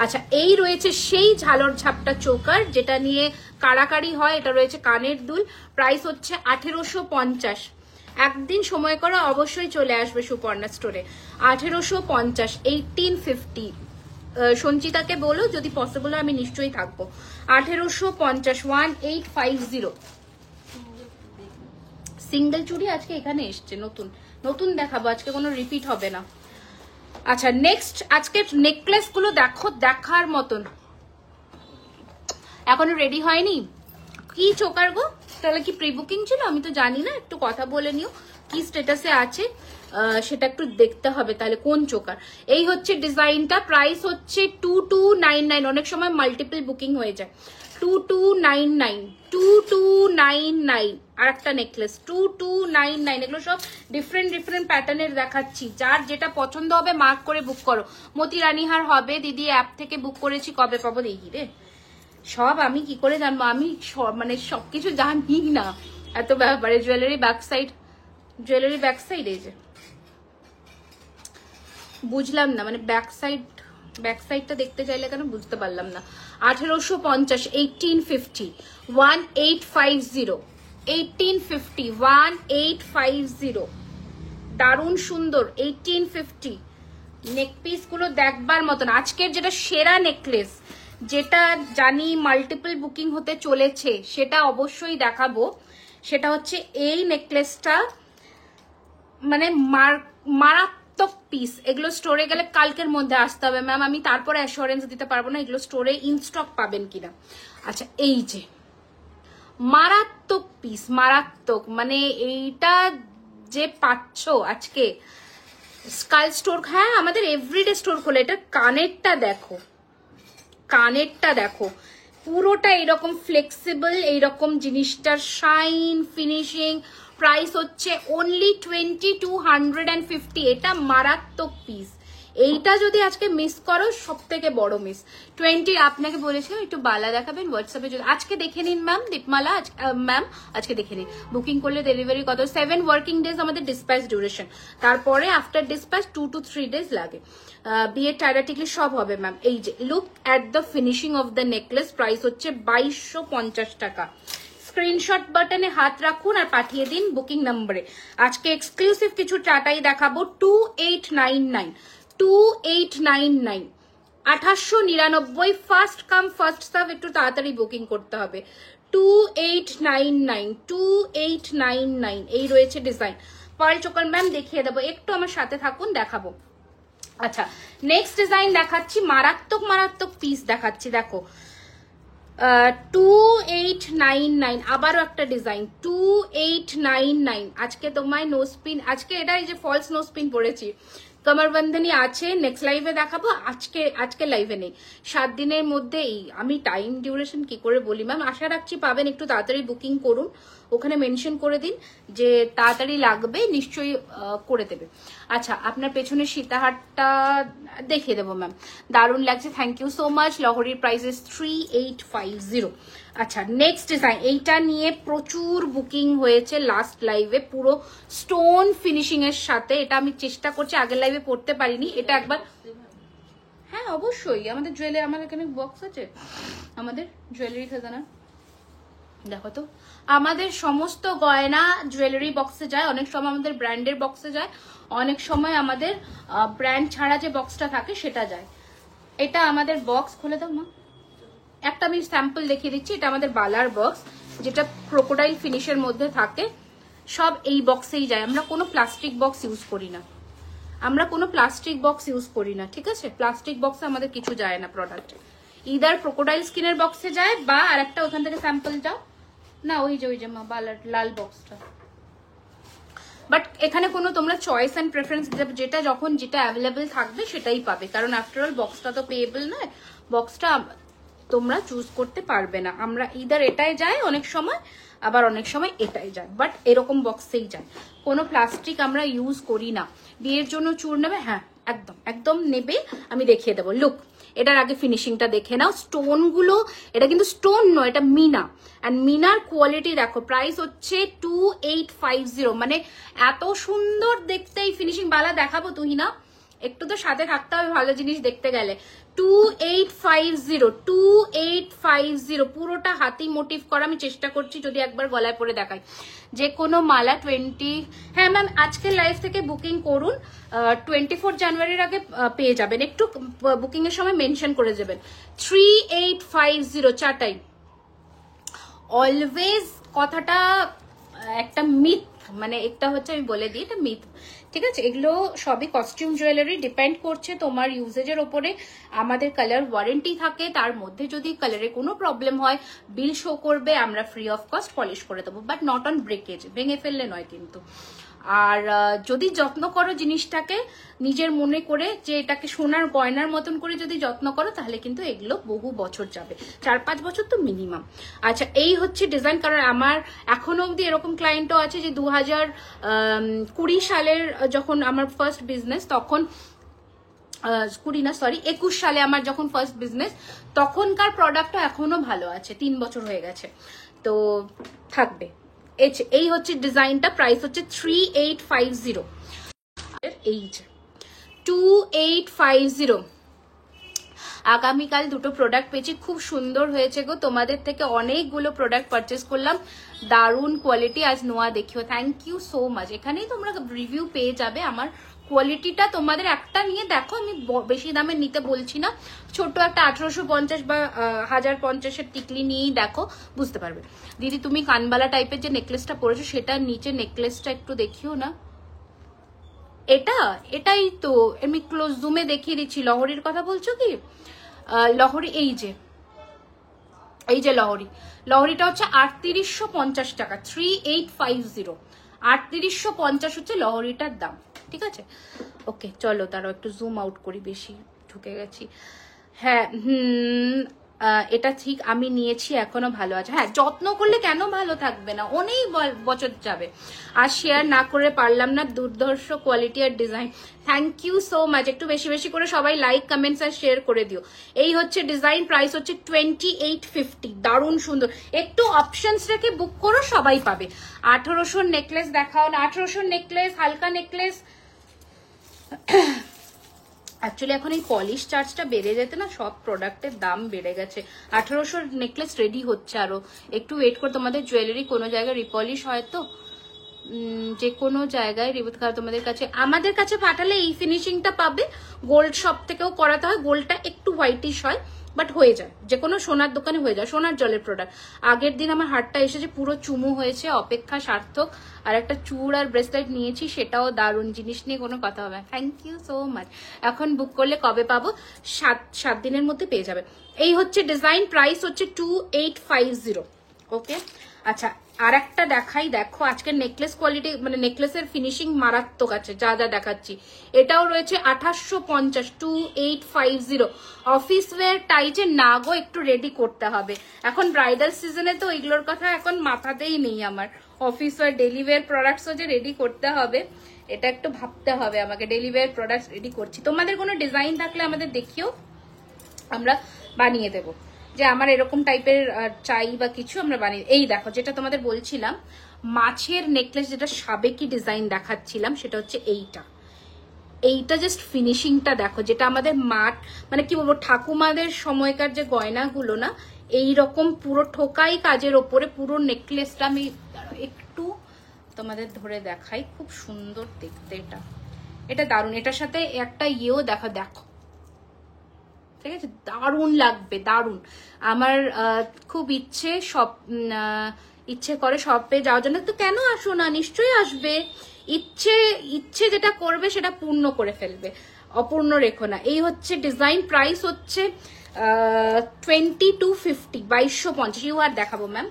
আচ্ছা, এই রয়েছে সেই ঝালর ঝাপটা চৌকার যেটা নিয়ে কাড়াকাড়ি হয়। এটা রয়েছে কানের দুল, প্রাইস হচ্ছে 1850। একদিন সময় করে অবশ্যই চলে আসবে সুপর্ণা স্টোরে। 1850, 1850। সঞ্চিতাকে বলো যদি পসিবল হয়, আমি নিশ্চয়ই থাকবো। 1850, 1850। সিঙ্গেল চুড়ি আজকে এখানে এসছে, নতুন নতুন দেখাবো, আজকে কোনো রিপিট হবে না। আচ্ছা নেক্সট, আজকে নেকলেস গুলো দেখো, দেখার মতন। এখনো রেডি হয়নি? কি চোকার গো? তাহলে কি প্রি বুকিং ছিল? আমি তো জানি না, একটু কথা বলে নিও কি স্ট্যাটাসে আছে সেটা একটু দেখতে হবে। তাহলে কোন চোকার? এই হচ্ছে ডিজাইনটা, প্রাইস হচ্ছে 2299। অনেক সময় মাল্টিপল বুকিং হয়ে যায়। 2299, 2299। আর একটা নেকলেস 2299। এগুলো সব ডিফারেন্ট ডিফারেন্ট প্যাটার্নের দেখাচ্ছি, যার যেটা পছন্দ হবে মার্ক করে বুক করো। মতি রানীহার হবে দিদি, অ্যাপ থেকে বুক করেছি, কবে পাবো দেখি রে। সব আমি কি করে জানবো? আমি মানে সবকিছু জানি না এত ব্যাপারে। জুয়েলারি ব্যাক সাইড এই যে বুঝলাম না, মানে ব্যাক সাইডটা দেখতে চাইলে কেন বুঝতে পারলাম না। 1850, 1850, 1850, 1850, 1850। দারুণ সুন্দর 1850। নেকপিস গুলো দেখবার মতন। আজকের যেটা সেরা নেকলেস, যেটা জানি মাল্টিপল বুকিং হতে চলেছে, সেটা অবশ্যই দেখাবো। সেটা হচ্ছে এই নেকলেসটা, মানে মারাত্মক পিস। এগুলো স্টোরে গেলে কালকের মধ্যে আসতে হবে ম্যাম, আমি তারপরে অ্যাসুরেন্স দিতে পারবো না এগুলো স্টোরে ইনস্টক পাবেন কিনা। আচ্ছা, এই যে মারাত্মক পিস, মারাত্মক, মানে এইটা যে পাচ্ছ আজকে স্কাই স্টোর। হ্যাঁ, আমাদের এভরিডে স্টোর খোলে। এটা কানেরটা দেখো, কানেরটা দেখো, পুরোটা এইরকম ফ্লেক্সিবল, এইরকম জিনিসটার শাইন, ফিনিশিং। প্রাইস হচ্ছে অনলি 2250। এটা মারাত্মক পিস। এইটা যদি আজকে মিস করো, সব থেকে বড় মিস। 20 আপনাকে বলেছিলাম একটু বালা দেখাবেন হোয়াটসঅ্যাপে। যদি আজকে দেখে নিন ম্যাম, দীপমালা ম্যাম আজকে দেখে নিন। বুকিং করলে ডেলিভারি কত? 7 ওয়ার্কিং ডেজ আমাদের ডিসপ্যাচ ডিউরেশন। তারপরে আফটার ডিসপ্যাচ 2 to 3 ডেজ লাগে। বিয়ের টায়রা টিকলি সব হবে ম্যাম। এই যে look at the finishing of the necklace. Price হচ্ছে 2250 টাকা। স্ক্রিনশট বাটনে হাত রাখুন আর পাঠিয়ে দিন বুকিং নম্বরে। আজকে এক্সক্লুসিভ কিছু টাটাই দেখাবো। 2899, 2899, 1899। ফার্স্ট কাম ফার্স্ট সার্ভ, একটু তাড়াতাড়ি বুকিং করতে হবে। 2899, 2899। এই রয়েছে ডিজাইন। পার্ল চোকার ম্যাম দেখিয়ে দেবো, একটু আমার সাথে থাকুন, দেখাবো। আচ্ছা, নেক্সট ডিজাইন দেখাচ্ছি, মারাত্মক মারাত্মক পিস দেখাচ্ছি। দেখো 2899, আবারও একটা ডিজাইন 2899। আজকে তোমায় নো স্পিন, আজকে এটা এই যে ফলস নো স্পিন পড়েছি। কমরবন্ধনী আছে, নেক্সট লাইভে দেখাবো। আজকে লাইভে নেই, 7 দিনের মধ্যে। আমি টাইম ডিউরেশন কি করে বলি ম্যাম? আশা রাখছি পাবেন, একটু তাড়াতাড়ি বুকিং করুন। ওখানে মেনশন করে দিন যে তাড়াতাড়ি লাগবে, নিশ্চয়ই করে দেবে। আচ্ছা, আপনার পেছনে সীতাহারটা দেখিয়ে দেবো ম্যাম, দারুণ লাগছে, থ্যাংক ইউ সো মাচ। লহরির প্রাইসেস 3850। আচ্ছা, নেক্সট ডিজাইন, এইটা নিয়ে প্রচুর বুকিং হয়েছে লাস্ট লাইভে, পুরো স্টোন ফিনিশিং এর সাথে। এটা আমি চেষ্টা করছি, আগের লাইভে পড়তে পারিনি, এটা একবার। হ্যাঁ অবশ্যই, আমাদের জুয়েলারি, আমার এখানে বক্স আছে আমাদের জুয়েলারি খাজানা। দেখো তো, আমাদের সমস্ত গয়না জুয়েলারি বক্সে যায়, অনেক সময় আমাদের ব্র্যান্ডের বক্সে যায়, অনেক সময় আমাদের ব্র্যান্ড ছাড়া যে বক্সটা থাকে সেটা যায়। এটা আমাদের বক্স, খুলে দাও মা, একটা আমি স্যাম্পল দেখিয়ে দিচ্ছি। এটা আমাদের বালার বক্স, যেটা ক্রোকোডাইল ফিনিশের মধ্যে থাকে, সব এই বক্সেই যায়। আমরা কোনো প্লাস্টিক বক্স ইউজ করি না, আমরা কোনো প্লাস্টিক বক্স ইউজ করি না, ঠিক আছে? প্লাস্টিক বক্সে আমাদের কিছু যায় না প্রোডাক্ট, ইদার ক্রোকোডাইল স্কিনের বক্সে যায় বা আরেকটা ওখান থেকে স্যাম্পল যাও না, ওই যে মা বালার লাল বক্সটা। বাট এখানে কোনো তোমরা চয়েস অ্যান্ড প্রেফারেন্স, যেটা যখন যেটা অ্যাভেলেবেল থাকবে সেটাই পাবে, কারণ আফটার অল বক্সটা তো পেয়েবল নয়, বক্সটা তোমরা চুজ করতে পারবে না। আমরা ইদার এটাই যায় অনেক সময়, আবার অনেক সময় এটাই যায়, বাট এরকম বক্সেই যায়। কোনো প্লাস্টিক আমরা ইউজ করি না। বিয়ের জন্য চূড় নেবে, হ্যাঁ একদম একদম নেবে, আমি দেখিয়ে দেবো। লুক, এটার আগে ফিনিশিংটা দেখে নাও। স্টোন গুলো, এটা কিন্তু স্টোন নয়, এটা মিনা, অ্যান্ড মিনার কোয়ালিটি দেখো। প্রাইস হচ্ছে 2850, মানে এত সুন্দর দেখতে এই ফিনিশিং। বালা দেখাবো তুই না, একটু তো সাথে থাকতে হবে ভালো জিনিস দেখতে গেলে। 2850 পুরোটা হাতি মোটিভ করা। আমি চেষ্টা করছি যদি একবার গলায় পরে দেখাই। যে কোনো মালা 20, হ্যাঁ ম্যাম আজকের লাইভ থেকে বুকিং করুন, 24 জানুয়ারির আগে পেয়ে যাবেন। একটু বুকিং এর সময় মেনশন করে দেবেন। 3850 চাটাই। অলওয়েজ কথাটা একটা মিথ, মানে একটা হচ্ছে, আমি বলে দিই এটা মিথ, ঠিক আছে? এগুলো সবই কস্টিউম জুয়েলারি, ডিপেন্ড করছে তোমার ইউজেজের ওপরে। আমাদের কালার ওয়ারেন্টি থাকে, তার মধ্যে যদি কালারে কোনো প্রবলেম হয় বিল শো করবে, আমরা ফ্রি অফ কস্ট পলিশ করে দেবো, বাট নট অন ব্রেকেজ, ভেঙে ফেললে নয় কিন্তু। আর যদি যত্ন করো জিনিসটাকে নিজের মনে করে, যে এটাকে সোনার গয়নার মতন করে যদি যত্ন করো, তাহলে কিন্তু এগুলো বহু বছর যাবে, 4-5 বছর তো মিনিমাম। আচ্ছা, এই হচ্ছে ডিজাইন। কারণ আমার এখনো অবধি এরকম ক্লায়েন্টও আছে যে 2020 সালের যখন আমার ফার্স্ট বিজনেস, তখন 21 সালে আমার যখন ফার্স্ট বিজনেস, তখনকার প্রোডাক্টও এখনো ভালো আছে, 3 বছর হয়ে গেছে, তো থাকবে। এই হচ্ছে ডিজাইনটা, প্রাইস হচ্ছে 3850, এই যে 2850। আগামীকাল দুটো প্রোডাক্ট পেয়েছি, খুব সুন্দর হয়েছে গো। তোমাদের থেকে অনেকগুলো প্রোডাক্ট পারচেস করলাম, দারুণ কোয়ালিটি। আজ নোয়া দেখিও, থ্যাংক ইউ সো মাচ। এখানেই তোমরা রিভিউ পেয়ে যাবে আমার কোয়ালিটিটা। তোমাদের একটা নিয়ে দেখো, আমি বেশি দামের নিতে বলছি না, ছোট একটা 1850 বা 1050-এর টিকলি নিয়েই দেখো, বুঝতে পারবে। দিদি তুমি কানবালা টাইপের যে নেকলেসটা পরেছো, সেটার নিচে নেকলেসটা একটু দেখিও না। এটাই তো আমি ক্লোজ জুমে দেখিয়ে দিচ্ছি। লহরির কথা বলছো কি? লহরি, এই যে লহরিটা হচ্ছে 3850 টাকা, 3850, 3850 হচ্ছে লহরিটার দাম, ঠিক আছে? ওকে চলো, তারও একটু জুম আউট করি, বেশি ঢুকে গেছি। হ্যাঁ এটা ঠিক, আমি নিয়েছি, এখনো ভালো আছে। হ্যাঁ, যত্ন করলে কেন ভালো থাকবে না, অনেক বছর যাবে। আর শেয়ার না করে পারলাম না, দুর্ধর্ষ কোয়ালিটি আর design. Thank you so much. একটু বেশি বেশি করে সবাই লাইক, কমেন্টস আর শেয়ার করে দিও। এই হচ্ছে ডিজাইন, প্রাইস হচ্ছে 2850, দারুণ সুন্দর। একটু অপশনস রেখে বুক করো, সবাই পাবে। 1800 নেকলেস দেখাও না, 1800 নেকলেস, হালকা নেকলেস। অ্যাকচুয়ালি এখন এই পলিশ চার্জটা বেড়ে যেতে না, সব প্রোডাক্টের দাম বেড়ে গেছে। 1800 নেকলেস রেডি হচ্ছে, আরো একটু ওয়েট করে। তোমাদের জুয়েলারি কোনো জায়গায় রিপলিশ হয় তো, যে কোনো জায়গায় তোমাদের কাছে, আমাদের কাছে পাঠালে এই ফিনিশিংটা পাবে। গোল্ড শপ থেকেও করাতে হয়, গোল্ডটা একটু হোয়াইটিশ হয়, বাট হয়ে যায়, যে কোনো সোনার দোকানে হয়ে যায়। সোনার জলের প্রোডাক্ট। আগের দিন আমার হারটা এসেছে, পুরো চুমু হয়েছে, অপেক্ষা সার্থক। আর একটা চূড় আর ব্রেসলেট নিয়েছি, সেটাও দারুণ, জিনিস নিয়ে কোনো কথা হবে না। Thank you so much. এখন বুক করলে কবে পাবো? 7 দিনের মধ্যে পেয়ে যাবে। এই হচ্ছে ডিজাইন, প্রাইস হচ্ছে 2850। ওকে, আচ্ছা আর একটা দেখাই, দেখো আজকের নেকলেস কোয়ালিটি, মানে নেকলেসের ফিনিশিং মারাত্মক আছে, যা যা দেখাচ্ছি। এটাও রয়েছে 2850, 2850। অফিস ওয়্যার টাইজে না গো, একটু রেডি করতে হবে। এখন ব্রাইডাল সিজনে তো এগুলোর কথা এখন মাথাতেই নেই আমার। অফিস ওয়্যার, ডেলি ওয়্যার প্রোডাক্টসও যে রেডি করতে হবে, এটা একটু ভাবতে হবে আমাকে। ডেলি ওয়্যার প্রোডাক্টস রেডি করছি। তোমাদের কোনো ডিজাইন থাকলে আমাদের দেখিও, আমরা বানিয়ে দেবো। যে আমার এরকম টাইপের চাই বা কিছু, আমরা বানিয়ে। এই দেখো, যেটা তোমাদের বলছিলাম মাছের নেকলেস, যেটা সাবেকি ডিজাইন দেখাচ্ছিলাম, সেটা হচ্ছে এইটা জাস্ট ফিনিশিংটা দেখো, যেটা আমাদের মাঠ, মানে কি বলবো, ঠাকুমাদের সময়কার যে গয়নাগুলো না, এইরকম পুরো ঠোকাই কাজের ওপরে পুরো নেকলেসটা আমি একটু তোমাদের ধরে দেখাই, খুব সুন্দর দেখতে এটা, এটা দারুণ। এটার সাথে একটা ইয়েও দেখো, ঠিক আছে, দারুণ লাগবে, দারুণ। আমার খুব ইচ্ছে করে শপে যাওয়ার জন্য। তো কেন আসো না, নিশ্চয়ই আসবে। ইচ্ছে যেটা করবে সেটা পূর্ণ করে ফেলবে, অপূর্ণ রেখো না। এই হচ্ছে ডিজাইন, প্রাইস হচ্ছে 2250, 2250। ইউ আর দেখাবো ম্যাম,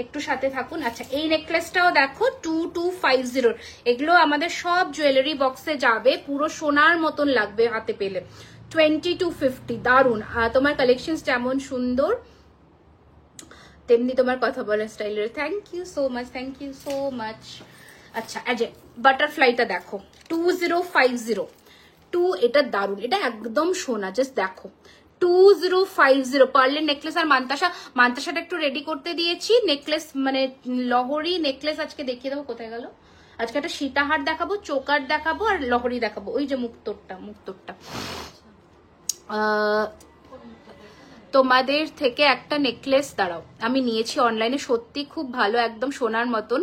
একটু সাথে থাকুন। আচ্ছা, এই নেকলেসটাও দেখো 2250। এগুলো আমাদের সব জুয়েলারি বক্সে যাবে, পুরো সোনার মতন লাগবে হাতে পেলে। 2250, দারুন। তোমার কালেকশন যেমন সুন্দর তেমনি তোমার কথা বলার স্টাইলের। Thank you so much, thank you so much. আচ্ছা, বাটারফ্লাইটা দেখো 2050, এটা দারুন, এটা একদম সোনা, জাস্ট দেখো 2050 পার্লের নেকলেস। আর মান্তাসাটা একটু রেডি করতে দিয়েছি। নেকলেস মানে লহরি নেকলেস আজকে দেখিয়ে দেবো। কোথায় গেল? আজকে একটা সীতাহার দেখাবো, চোকার দেখাবো, আর লহরি দেখাবো। ওই যে মুক্তোরটা তোমাদের থেকে একটা নেকলেস দাঁড়াও আমি নিয়েছি অনলাইনে, সত্যি খুব ভালো, একদম সোনার মতন।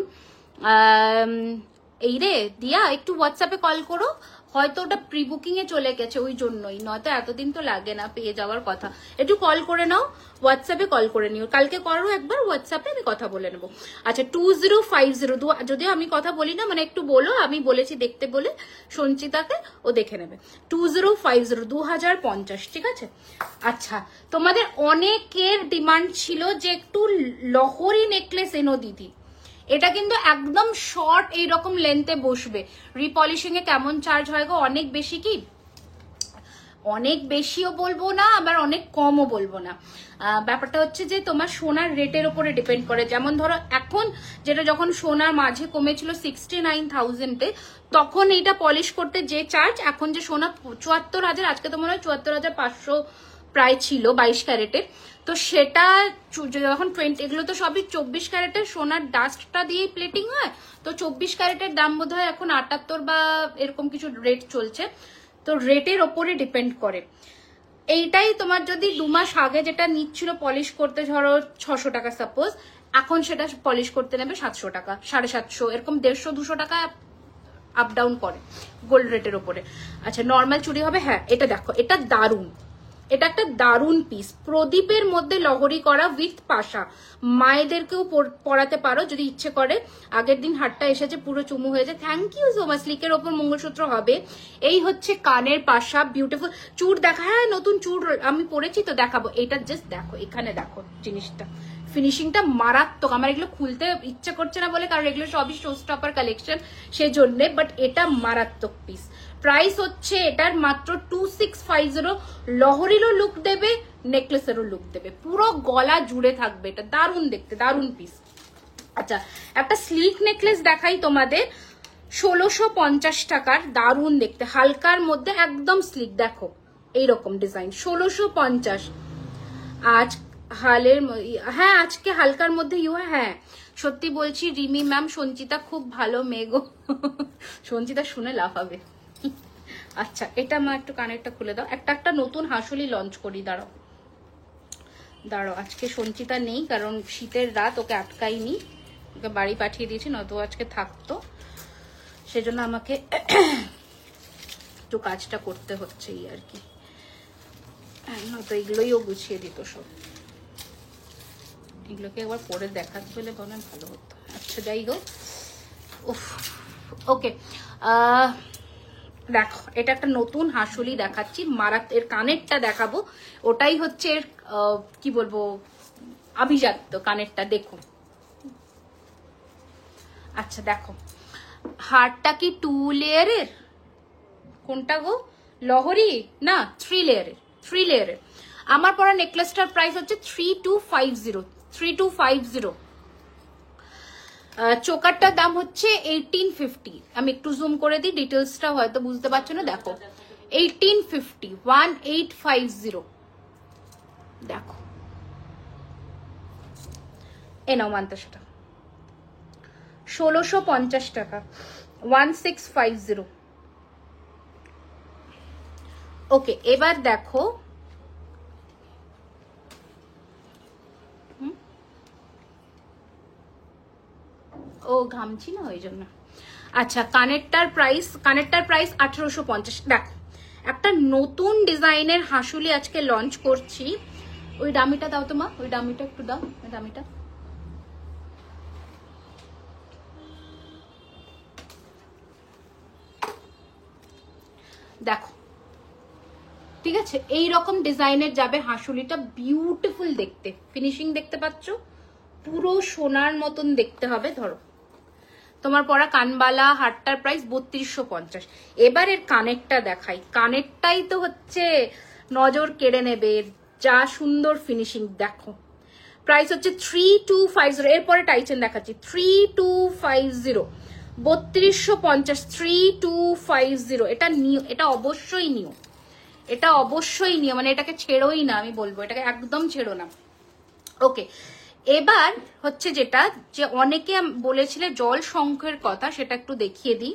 এই রে দিয়া, একটু হোয়াটসঅ্যাপে কল করো, হয়তো ওটা প্রি বুকিং এ চলে গেছে, ওই জন্যই, নয়তো এতদিন তো লাগে না, পেয়ে যাওয়ার কথা। একটু কল করে নাও, হোয়াটসঅ্যাপে কল করে নিও, কালকে করো একবার হোয়াটসঅ্যাপে, আমি কথা বলে নেবো। আচ্ছা, 2050, যদিও আমি কথা বলি না, মানে একটু বলো, আমি বলেছি দেখতে বলে সঞ্চিতাকে, ও দেখে নেবে। 2050, 2050, ঠিক আছে। আচ্ছা, তোমাদের অনেকের ডিমান্ড ছিল যে একটু লহরি নেকলেস এনো দিদি। এটা কিন্তু একদম শর্ট, এইরকম লেন্থে বসবে। রিপলিশিং এ কেমন চার্জ হয় গো? অনেক বেশি কি? অনেক বেশিও বলবো না, আবার অনেক কমও বলবো না। ব্যাপারটা হচ্ছে যে তোমার সোনার রেটের উপরে ডিপেন্ড করে। যেমন ধরো এখন যেটা, যখন সোনার মাঝে কমেছিল 69,000-এ, তখন এইটা পলিশ করতে যে চার্জ, এখন যে সোনা 74,000, আজকে তো মনে হয় 74,500 প্রায় ছিল 22 ক্যারেটের। তো সেটা যখন এগুলো তো সবই 24 ক্যারেটের সোনার ডাস্টটা দিয়ে প্লেটিং হয়, তো 24 ক্যারেটের দাম বোধ হয় এখন 78 বা এরকম কিছু রেট চলছে। তো রেটের ওপরে ডিপেন্ড করে। এইটাই তোমার যদি 2 মাস আগে যেটা নিচ্ছিল পলিশ করতে, ধরো 600 টাকা সাপোজ, এখন সেটা পলিশ করতে নেবে 700 টাকা, 750, এরকম 150-200 টাকা আপ ডাউন করে গোল্ড রেটের ওপরে। আচ্ছা, নর্মাল চুড়ি হবে। হ্যাঁ, এটা দেখো, এটা দারুণ, এটা একটা দারুণ পিস, প্রদীপের মধ্যে লহরি করা উইথ পাশা। মায়েদেরকেও পরাতে পারো যদি ইচ্ছে করে। আগের দিন হাটটা এসেছে, পুরো চুমু হয়েছে। Thank you so much. লিকের ওপর মঙ্গলসূত্র হবে। এই হচ্ছে কানের পাশা, বিউটিফুল। চুর দেখা, হ্যাঁ নতুন চুর আমি পরেছি তো দেখাবো। এটা জাস্ট দেখো, এখানে দেখো জিনিসটা, ফিনিশিংটা মারাত্মক। আমার এগুলো খুলতে ইচ্ছে করছে না বলে, কারণ এগুলো সবই শো স্টপার কালেকশন, সেজন্য। বাট এটা মারাত্মক পিস। প্রাইস হচ্ছে এটার মাত্র 2650। লহরিরও লুক দেবে, নেকলেসেরও লুক দেবে, পুরো গলা জুড়ে থাকবে। এটা দারুণ দেখতে, দারুণ পিস। আচ্ছা, একটা স্লিক নেকলেস দেখাই তোমাদের, 1650 টাকার, দারুণ দেখতে, হালকার মধ্যে একদম স্লিক। দেখো এইরকম ডিজাইন, 1650। আজ হ্যাঁ, আজকে হালকার মধ্যে হ্যাঁ সত্যি বলছি রিমি ম্যাম, সঞ্চিতা খুব ভালো মেগো। সঞ্চিতা শুনে লাফাবে। আচ্ছা, এটা আমার একটু কানেরটা খুলে দাও। একটা নতুন হাসুলি লঞ্চ করি, দাঁড়াও। আজকে সঞ্চিতা নেই, কারণ শীতের রাত, ওকে আটকাইনি, ওকে বাড়ি পাঠিয়ে দিয়েছি, নয়তো আজকে থাকতো। সেজন্য আমাকে একটু কাজটা করতে হচ্ছে আর কি, নয়তো এগুলোইও গুছিয়ে দিত সব। এগুলোকে একবার পরে দেখাতে বলে বলেন ভালো হতো। আচ্ছা, যাই হোক। ওকে, দেখো, এটা একটা নতুন হাসুলি দেখাচ্ছি, এর কানেরটা দেখাবো। ওটাই হচ্ছে এর কি বলবো, আভিজাত্য কানেরটা, দেখো। আচ্ছা দেখো, হারটা কি 2 লেয়ারের? কোনটা গো? লহরি না, 3 লেয়ারের। 3 লেয়ারের। আমার পরা নেকলেসটার প্রাইস হচ্ছে 3250। চোকারটার দাম হচ্ছে 1850। আমি একটু জুম করে দিই, ডিটেলসটা হয়তো বুঝতে পারছো না। দেখো 1850, 1850। দেখো, এ নাও মান্তাসাটা, 1650 টাকা, 1650। ওকে, এবার দেখো ও ঘামছি না ওই জন্য। আচ্ছা, কানেরটার প্রাইস 1850। দেখ, একটা নতুন ডিজাইনের হাসুলি আজকে লঞ্চ করছি। ওই ডামিটা দাও তো মা, ওই ডামিটা একটু দাও, ওই ডামিটা। দেখো, ঠিক আছে, এই রকম ডিজাইনের যাবে হাসুলিটা, বিউটিফুল দেখতে, ফিনিশিং দেখতে পাচ্ছ, পুরো সোনার মতন দেখতে হবে। ধরো তোমার পরা কানবালা হারটার প্রাইস 3250। এবার এর কানেরটা দেখাই, কানেরটাই তো হচ্ছে নজর কেড়ে নেবে, যা সুন্দর ফিনিশিং। দেখো প্রাইস হচ্ছে 3250। এরপরে টাইচেন দেখাচ্ছি 3250, 3250, 3250। এটা নিউ, এটা অবশ্যই নিউ, এটা অবশ্যই নিউ, মানে এটাকে ছেড়োই না, আমি বলবো এটাকে একদম ছেড়ো না। ওকে, এবার হচ্ছে যেটা, যে অনেকে বলেছিলে জল শঙ্খের কথা, সেটা একটু দেখিয়ে দিই।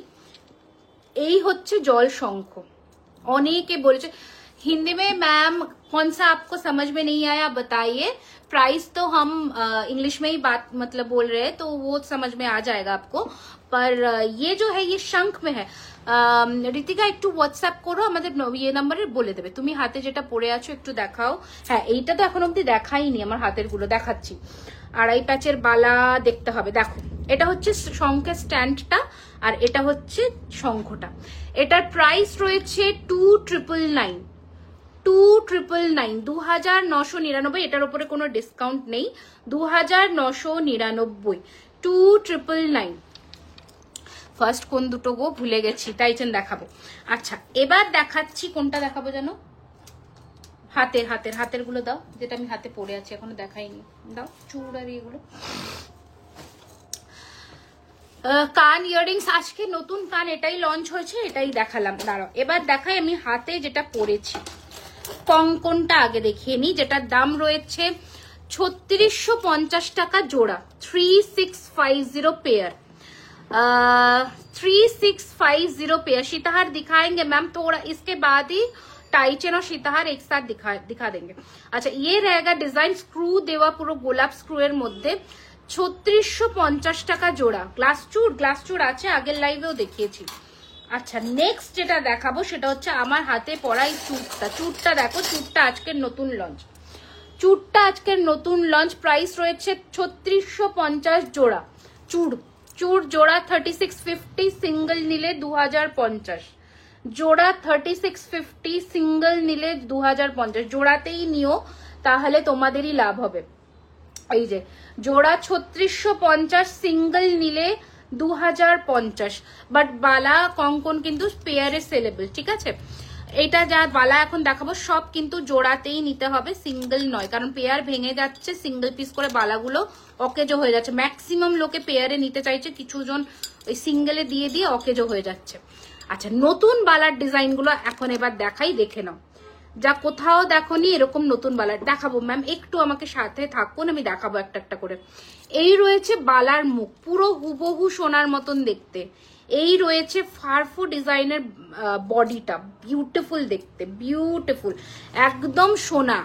এই হচ্ছে জল শঙ্খ। অনেকে বলেছে हिंदी में मैम कौन सा आपको समझ में नहीं आया बताइए, प्राइस तो हम इंग्लिश में ही बात मतलब बोल रहे हैं, तो वो समझ में आ जाएगा आपको, पर ये जो है ये शंख में है। ঋতিকা একটু হোয়াটসঅ্যাপ করো আমাদের ইয়ে নাম্বারে, বলে দেবে। তুমি হাতে যেটা পরে আছো একটু দেখাও। হ্যাঁ, এইটা তো এখন অব্দি দেখাইনি, আমার হাতের গুলো দেখাচ্ছি। আড়াই প্যাচের বালা দেখতে হবে। দেখো, এটা হচ্ছে শঙ্খের স্ট্যান্ডটা, আর এটা হচ্ছে শঙ্খটা। এটার প্রাইস রয়েছে 2999, 2999, 2999। এটার উপরে কোনো ডিসকাউন্ট নেই, 2999, 2999। ফার্স্ট কোন দুটো গো ভুলে গেছি, টাইচেন দেখাবো। আচ্ছা, এবার দেখাচ্ছি কোনটা দেখাবো জানো, হাতের গুলো দাও, যেটা আমি হাতে পরে আছি এখনো দেখাইনি, দাও চুড় আর এগুলো। কান ইয়াররিংস আজকে নতুন কান, এটাই লঞ্চ হয়েছে, এটাই দেখালাম। দাঁড়াও, এবার দেখাই আমি হাতে যেটা পরেছি। কঙ্কনটা আগে দেখিয়ে নি, যেটার দাম রয়েছে 3650 টাকা জোড়া, 3650 पेयर, 3650 पेयर। सीताहार दिखाएंगे मैम थोड़ा, इसके बाद ही टाइचेन और सीताहार एक साथ दिखा देंगे। अच्छा, ये रहेगा डिजाइन, स्क्रू देवा पुरो गोलाप स्क्रू এর মধ্যে, 3650 টাকা জোড়া। গ্লাস চুড় আছে, আগের লাইভেও দেখিয়েছি। আচ্ছা, নেক্সট যেটা দেখাবো সেটা হচ্ছে আমার হাতে পরা এই চুড়টা দেখো, চুড়টা আজকের নতুন লঞ্চ, প্রাইস রয়েছে 3650 জোড়া। চুড় জোড়া 3650, সিঙ্গেল নিলে 2050, জোড়া 3650, সিঙ্গেল নিলে 2050। জোড়াতেই নিও, তাহলে তোমাদেরই লাভ হবে। এই যে জোড়া 3650, সিঙ্গেল নিলে 2050, বাট বালা কঙ্কন কিন্তু পেয়ারে সেলেবল, ঠিক আছে। এটা যা বালা এখন দেখাবো সব কিন্তু জোড়াতেই নিতে হবে, সিঙ্গেল নয়, কারণ পেয়ার ভেঙে যাচ্ছে, সিঙ্গেল পিস করে বালাগুলো অকেজো হয়ে যাচ্ছে। ম্যাক্সিমাম লোকে পেয়ারে নিতে চাইছে, কিছু জন ওই সিঙ্গেলে দিয়ে অকেজো হয়ে যাচ্ছে। আচ্ছা, নতুন বালার ডিজাইন গুলো এখন এবার দেখাই, দেখে নাও, যা কোথাও দেখোনি এরকম নতুন বালার দেখাবো। ম্যাম একটু আমাকে সাথে থাকুন, আমি দেখাবো একটা একটা করে। এই রয়েছে বালার মুখ, পুরো হুবহু সোনার মতন দেখতে। এই রয়েছে ফারফু ডিজাইনের বডিটা, বিউটিফুল দেখতে, বিউটিফুল, একদম সোনা,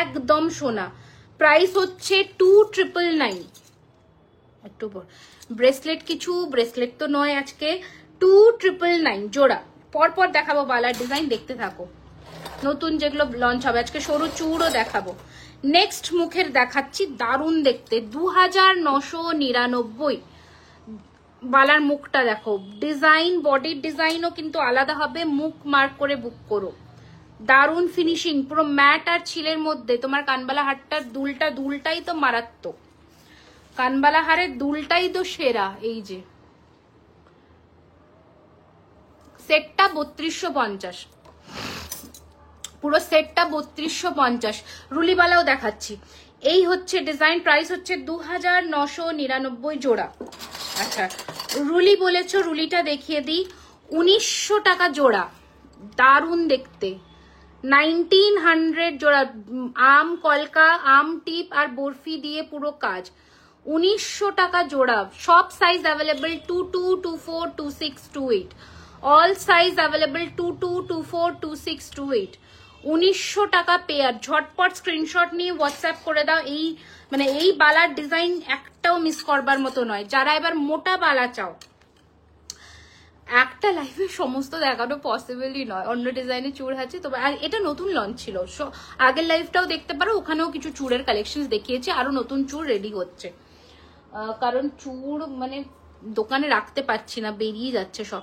একদম সোনা। প্রাইস হচ্ছে 2999। একটু ব্রেসলেট, কিছু ব্রেসলেট তো নয় আজকে, 2999 জোড়া। পরপর দেখাবো বালার ডিজাইন, দেখতে থাকো। নতুন যেগুলো লঞ্চ হবে আজকে, সরু চুড়ও দেখাবো। নেক্সট মুখের দেখাচ্ছি, দারুণ দেখতে, 2999। বালার মুখটা দেখো, ডিজাইন, বডির ডিজাইনও কিন্তু আলাদা হবে, মুখ মার্ক করে বুক করো। দারুণ ফিনিশিং, পুরো ম্যাট আর ছিলের মধ্যে। তোমার কানবালা হারটার দুলটাই তো মারাত্মক, কানবালা হারের দুলটাই তো সেরা। এই যে সেটটা 3250, পুরো সেটটা 3250। রুলিবালাও দেখাচ্ছি, এই হচ্ছে ডিজাইন, প্রাইস হচ্ছে 2999 জোড়া। আচ্ছা, রুলি বলেছো, রুলিটা দেখিয়ে দিই, 1900 টাকা জোড়া, দারুণ দেখতে, 1900 জোড়া। আম কলকা, আম টিপ আর বরফি দিয়ে পুরো কাজ, 1900 টাকা জোড়া। সব size available, 22, 24, 26, 28, all size available, 22, 24, 26, 28। 1900 টাকা পেয়ার। ঝটপট স্ক্রিনশট নিয়ে হোয়াটসঅ্যাপ করে দাও। এই মানে এই বালার ডিজাইন একটাও মিস করবার মতো নয়। যারা এবার মোটা বালা চাও, একটা লাইফে সমস্ত দেখানো পসিবলই নয়, অন্য ডিজাইনের চূড় আছে। তবে আর এটা নতুন লঞ্চ ছিল, আগের লাইফটাও দেখতে পারো, ওখানেও কিছু চূড়ের কালেকশন দেখিয়েছি, আরো নতুন চূড় রেডি হচ্ছে। কারণ চূড় মানে দোকানে রাখতে পারছি না, বেরিয়ে যাচ্ছে সব।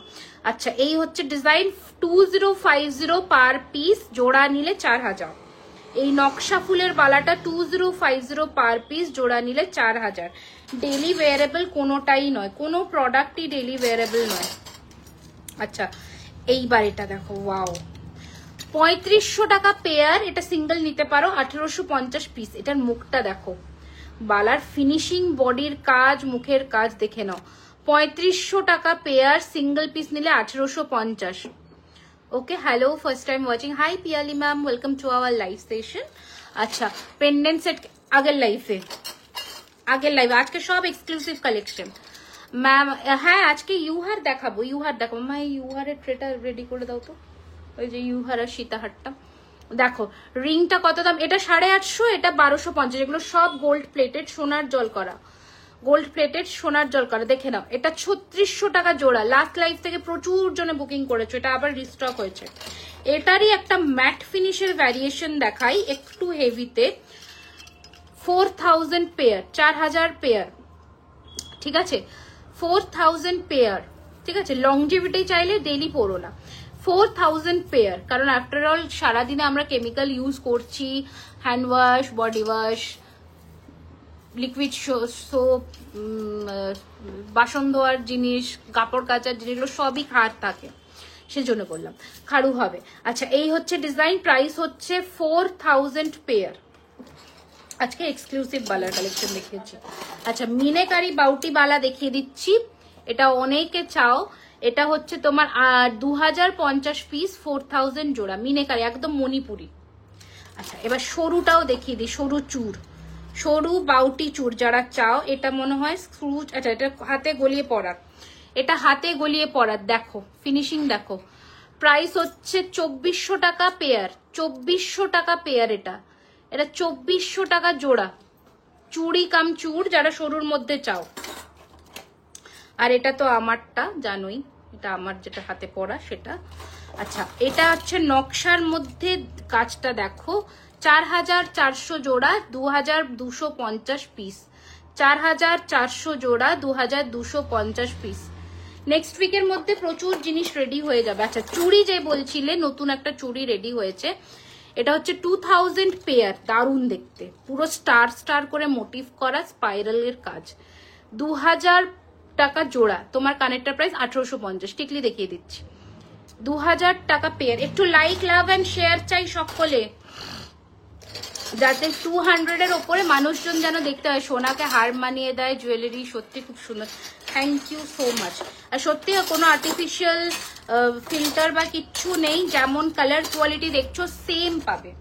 আচ্ছা, এই হচ্ছে ডিজাইন 2050 পার পিস, জোড়া নিলে 4000। এই নকশা ফুলের বালাটা 2050 পার পিস, জোড়া নিলে 4000। ডেলি ওয়ারেবল কোনোটাই নয়, কোনো প্রোডাক্টই ডেলি ওয়ারেবল নয়। আচ্ছা, এইবার এটা দেখো, ওয়াও, 3500 টাকা পেয়ার। এটা সিঙ্গেল নিতে পারো, 1850 পিস। এটার মুখটা দেখো, বালার ফিনিশিং, বডির কাজ, মুখের কাজ দেখে নাও। 3500 টাকা পেয়ার, সিঙ্গেল পিস নিলে 1850। Okay, hello, first time watching, hi Piyali ma'am, welcome to our live session. আচ্ছা, পেন্ডেন্ট সেট আগের লাইভে, আজকে সব এক্সক্লুসিভ কালেকশন ম্যাম। হ্যাঁ, আজকে ইউহার দেখাবো, মা ইউহারের ট্রেটা রেডি করে দাও তো, ওই যে ইউহার আর সীতাহারটা দেখো। রিংটা কত দাম? এটা 850, এটা 1250। এগুলো সব গোল্ড প্লেটেড, সোনার জল করা, দেখে নাও। এটা 3600 টাকা জোড়া। লাস্ট লাইভ থেকে প্রচুর জনে বুকিং করেছো, এটা আবার রিস্টক হয়েছে। এটারই একটা ম্যাট ফিনিশের ভ্যারিয়েশন দেখাই, একটু হেভিতে। 4000 পেয়ার, 4000 পেয়ার, ঠিক আছে, 4000 পেয়ার, ঠিক আছে। লংজিভিটি চাইলে ডেলি পরো না, 4000 পেয়ার। কারণ আফটার অল সারাদিনে আমরা কেমিক্যাল ইউজ করছি, hand wash, body wash, liquid soap, বাসন ধোয়ার জিনিস, কাপড় কাচার জিনিসগুলো সবই খার থাকে, সেজন্য বললাম খাড়ু হবে। আচ্ছা, এই হচ্ছে ডিজাইন, প্রাইস হচ্ছে 4000 পেয়ার। আজকে এক্সক্লুসিভ বালার কালেকশন দেখিয়েছি। আচ্ছা, মিনেকারি বাউটি বালা দেখিয়ে দিচ্ছি, এটা অনেকে চাও। এটা হচ্ছে তোমার 2050 পিস, 4000 জোড়া, মিনেকারি, একদম মণিপুরি। আচ্ছা, এবার সরুটাও দেখিয়ে দিই, সরু চূড়, সরু বাউটি চূড় যারা চাও। এটা মনে হয় স্ক্রু, আচ্ছা, এটা হাতে গলিয়ে পরার, এটা হাতে গলিয়ে পরার, দেখো ফিনিশিং দেখো। প্রাইস হচ্ছে 2400 টাকা পেয়ার, 2400 টাকা পেয়ার। এটা 2400 টাকা জোড়া, চুড়ি কাম চূড় যারা সরুর মধ্যে চাও। আর এটা তো আমারটা জানোই, এটা আমার যেটা হাতে পরা সেটা। আচ্ছা, এটা হচ্ছে নকশার মধ্যে, কাজটা দেখো। 4400 জোড়া, 2250 পিস, 4400 জোড়া, 2250 পিস। নেক্সট উইকের মধ্যে প্রচুর জিনিস রেডি হয়ে যাবে। আচ্ছা, চুড়ি যে বলছিলে, নতুন একটা চুড়ি রেডি হয়েছে, এটা হচ্ছে 2000 পেয়ার, দারুণ দেখতে, পুরো স্টার স্টার করে মোটিভ করা, স্পাইরালের কাজ, 2000 টাকা জোড়া। তোমার কানেরটার প্রাইস 1850, টিকলি দেখিয়ে দিচ্ছি, 2000 টাকা পেয়ার। একটু লাইক, লাভ এন্ড শেয়ার চাই সকলে, যাতে 200 এর ওপরে মানুষজন যেন দেখতে হয়। সোনাকে হার মানিয়ে দেয় জুয়েলারি, সত্যি খুব সুন্দর, থ্যাংক ইউ সো মাচ। আর সত্যি কোনো আর্টিফিশিয়াল ফিল্টার বা কিচ্ছু নেই, যেমন কালার কোয়ালিটি দেখছো সেম পাবে।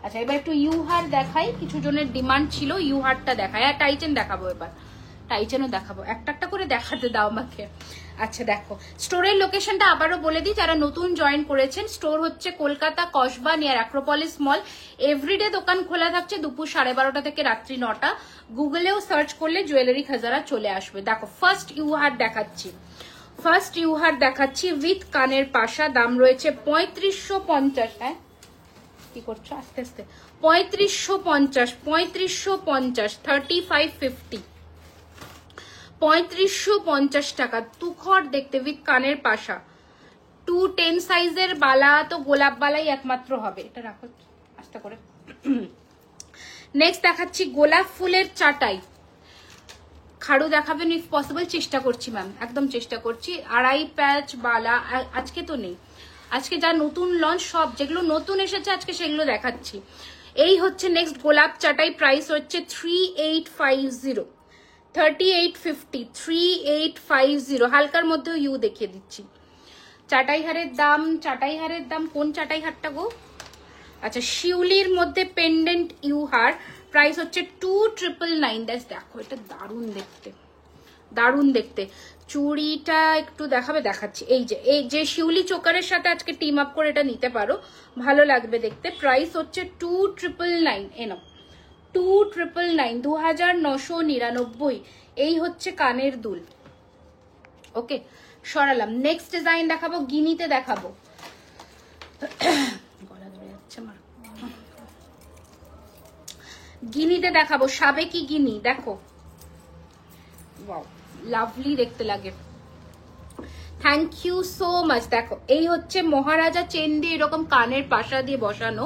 আচ্ছা, এবার একটু ইউহার দেখাই, কিছু জনের ডিমান্ড ছিল, ইউহারটা দেখাই। আর টাইচেন দেখাবো, এবার টাইচেনও দেখাবো, একটা একটা করে দেখাতে দাও আমাকে। আচ্ছা, দেখো স্টোরের লোকেশনটা আবারও বলে দিই, যারা নতুন জয়েন করেছেন। স্টোর হচ্ছে Kolkata Kasba near Acropolis Mall. Everyday দোকান খোলা থাকছে দুপুর 12:30 থেকে রাত্রি 9টা। গুগলেও সার্চ করলে জুয়েলারি খাজারা চলে আসবে। দেখো, ফার্স্ট ইউহার দেখাচ্ছি উইথ কানের পাশা, দাম রয়েছে 3550। হ্যাঁ, কি করছো আস্তে আস্তে, 3550, 3550, 3550 টাকা। তুখর দেখতে, উইথ কানের পাশা, 210 সাইজের বালা, তো গোলাপ বালাই একমাত্র হবে। এটা রাখো আস্তে করে। নেক্সট দেখাচ্ছি গোলাপ ফুলের চাটাই, খাড়ু দেখাবেন ইফ পসিবল, চেষ্টা করছি ম্যাম, একদম চেষ্টা করছি। আড়াই প্যাচ বালা আজকে তো নেই, আজকে যা নতুন লঞ্চ, সব যেগুলো নতুন এসেছে আজকে সেগুলো দেখাচ্ছি। এই হচ্ছে নেক্সট গোলাপ চাটাই, প্রাইস হচ্ছে 3850, 3850, 3850। হালকার মধ্যেও ইউ দেখিয়ে দিচ্ছি। চাটাই হারের দাম কোন চাটাই হারটা গো? আচ্ছা, শিউলির মধ্যে পেন্ডেন্ট ইউ হার, প্রাইস হচ্ছে 2999। দেখো, এটা দারুণ দেখতে, দারুণ দেখতে। চুড়িটা একটু দেখাচ্ছি। এই যে শিউলি চোকারের সাথে আজকে টিম আপ করে এটা নিতে পারো, ভালো লাগবে দেখতে। প্রাইস হচ্ছে 2999। এনো 2999, 2999। এই হচ্ছে কানের দুল। ওকে, সরালাম। নেক্সট ডিজাইন দেখাবো, গিনিতে দেখাবো। গলা ধরে যাচ্ছে আমার। গিনিতে দেখাবো, সাবেকি গিনি। দেখো, ওয়াও, লাভলি দেখতে লাগে। Thank you so much. দেখো, এই হচ্ছে মহারাজা চেন দিয়ে এরকম কানের পাশা দিয়ে বসানো,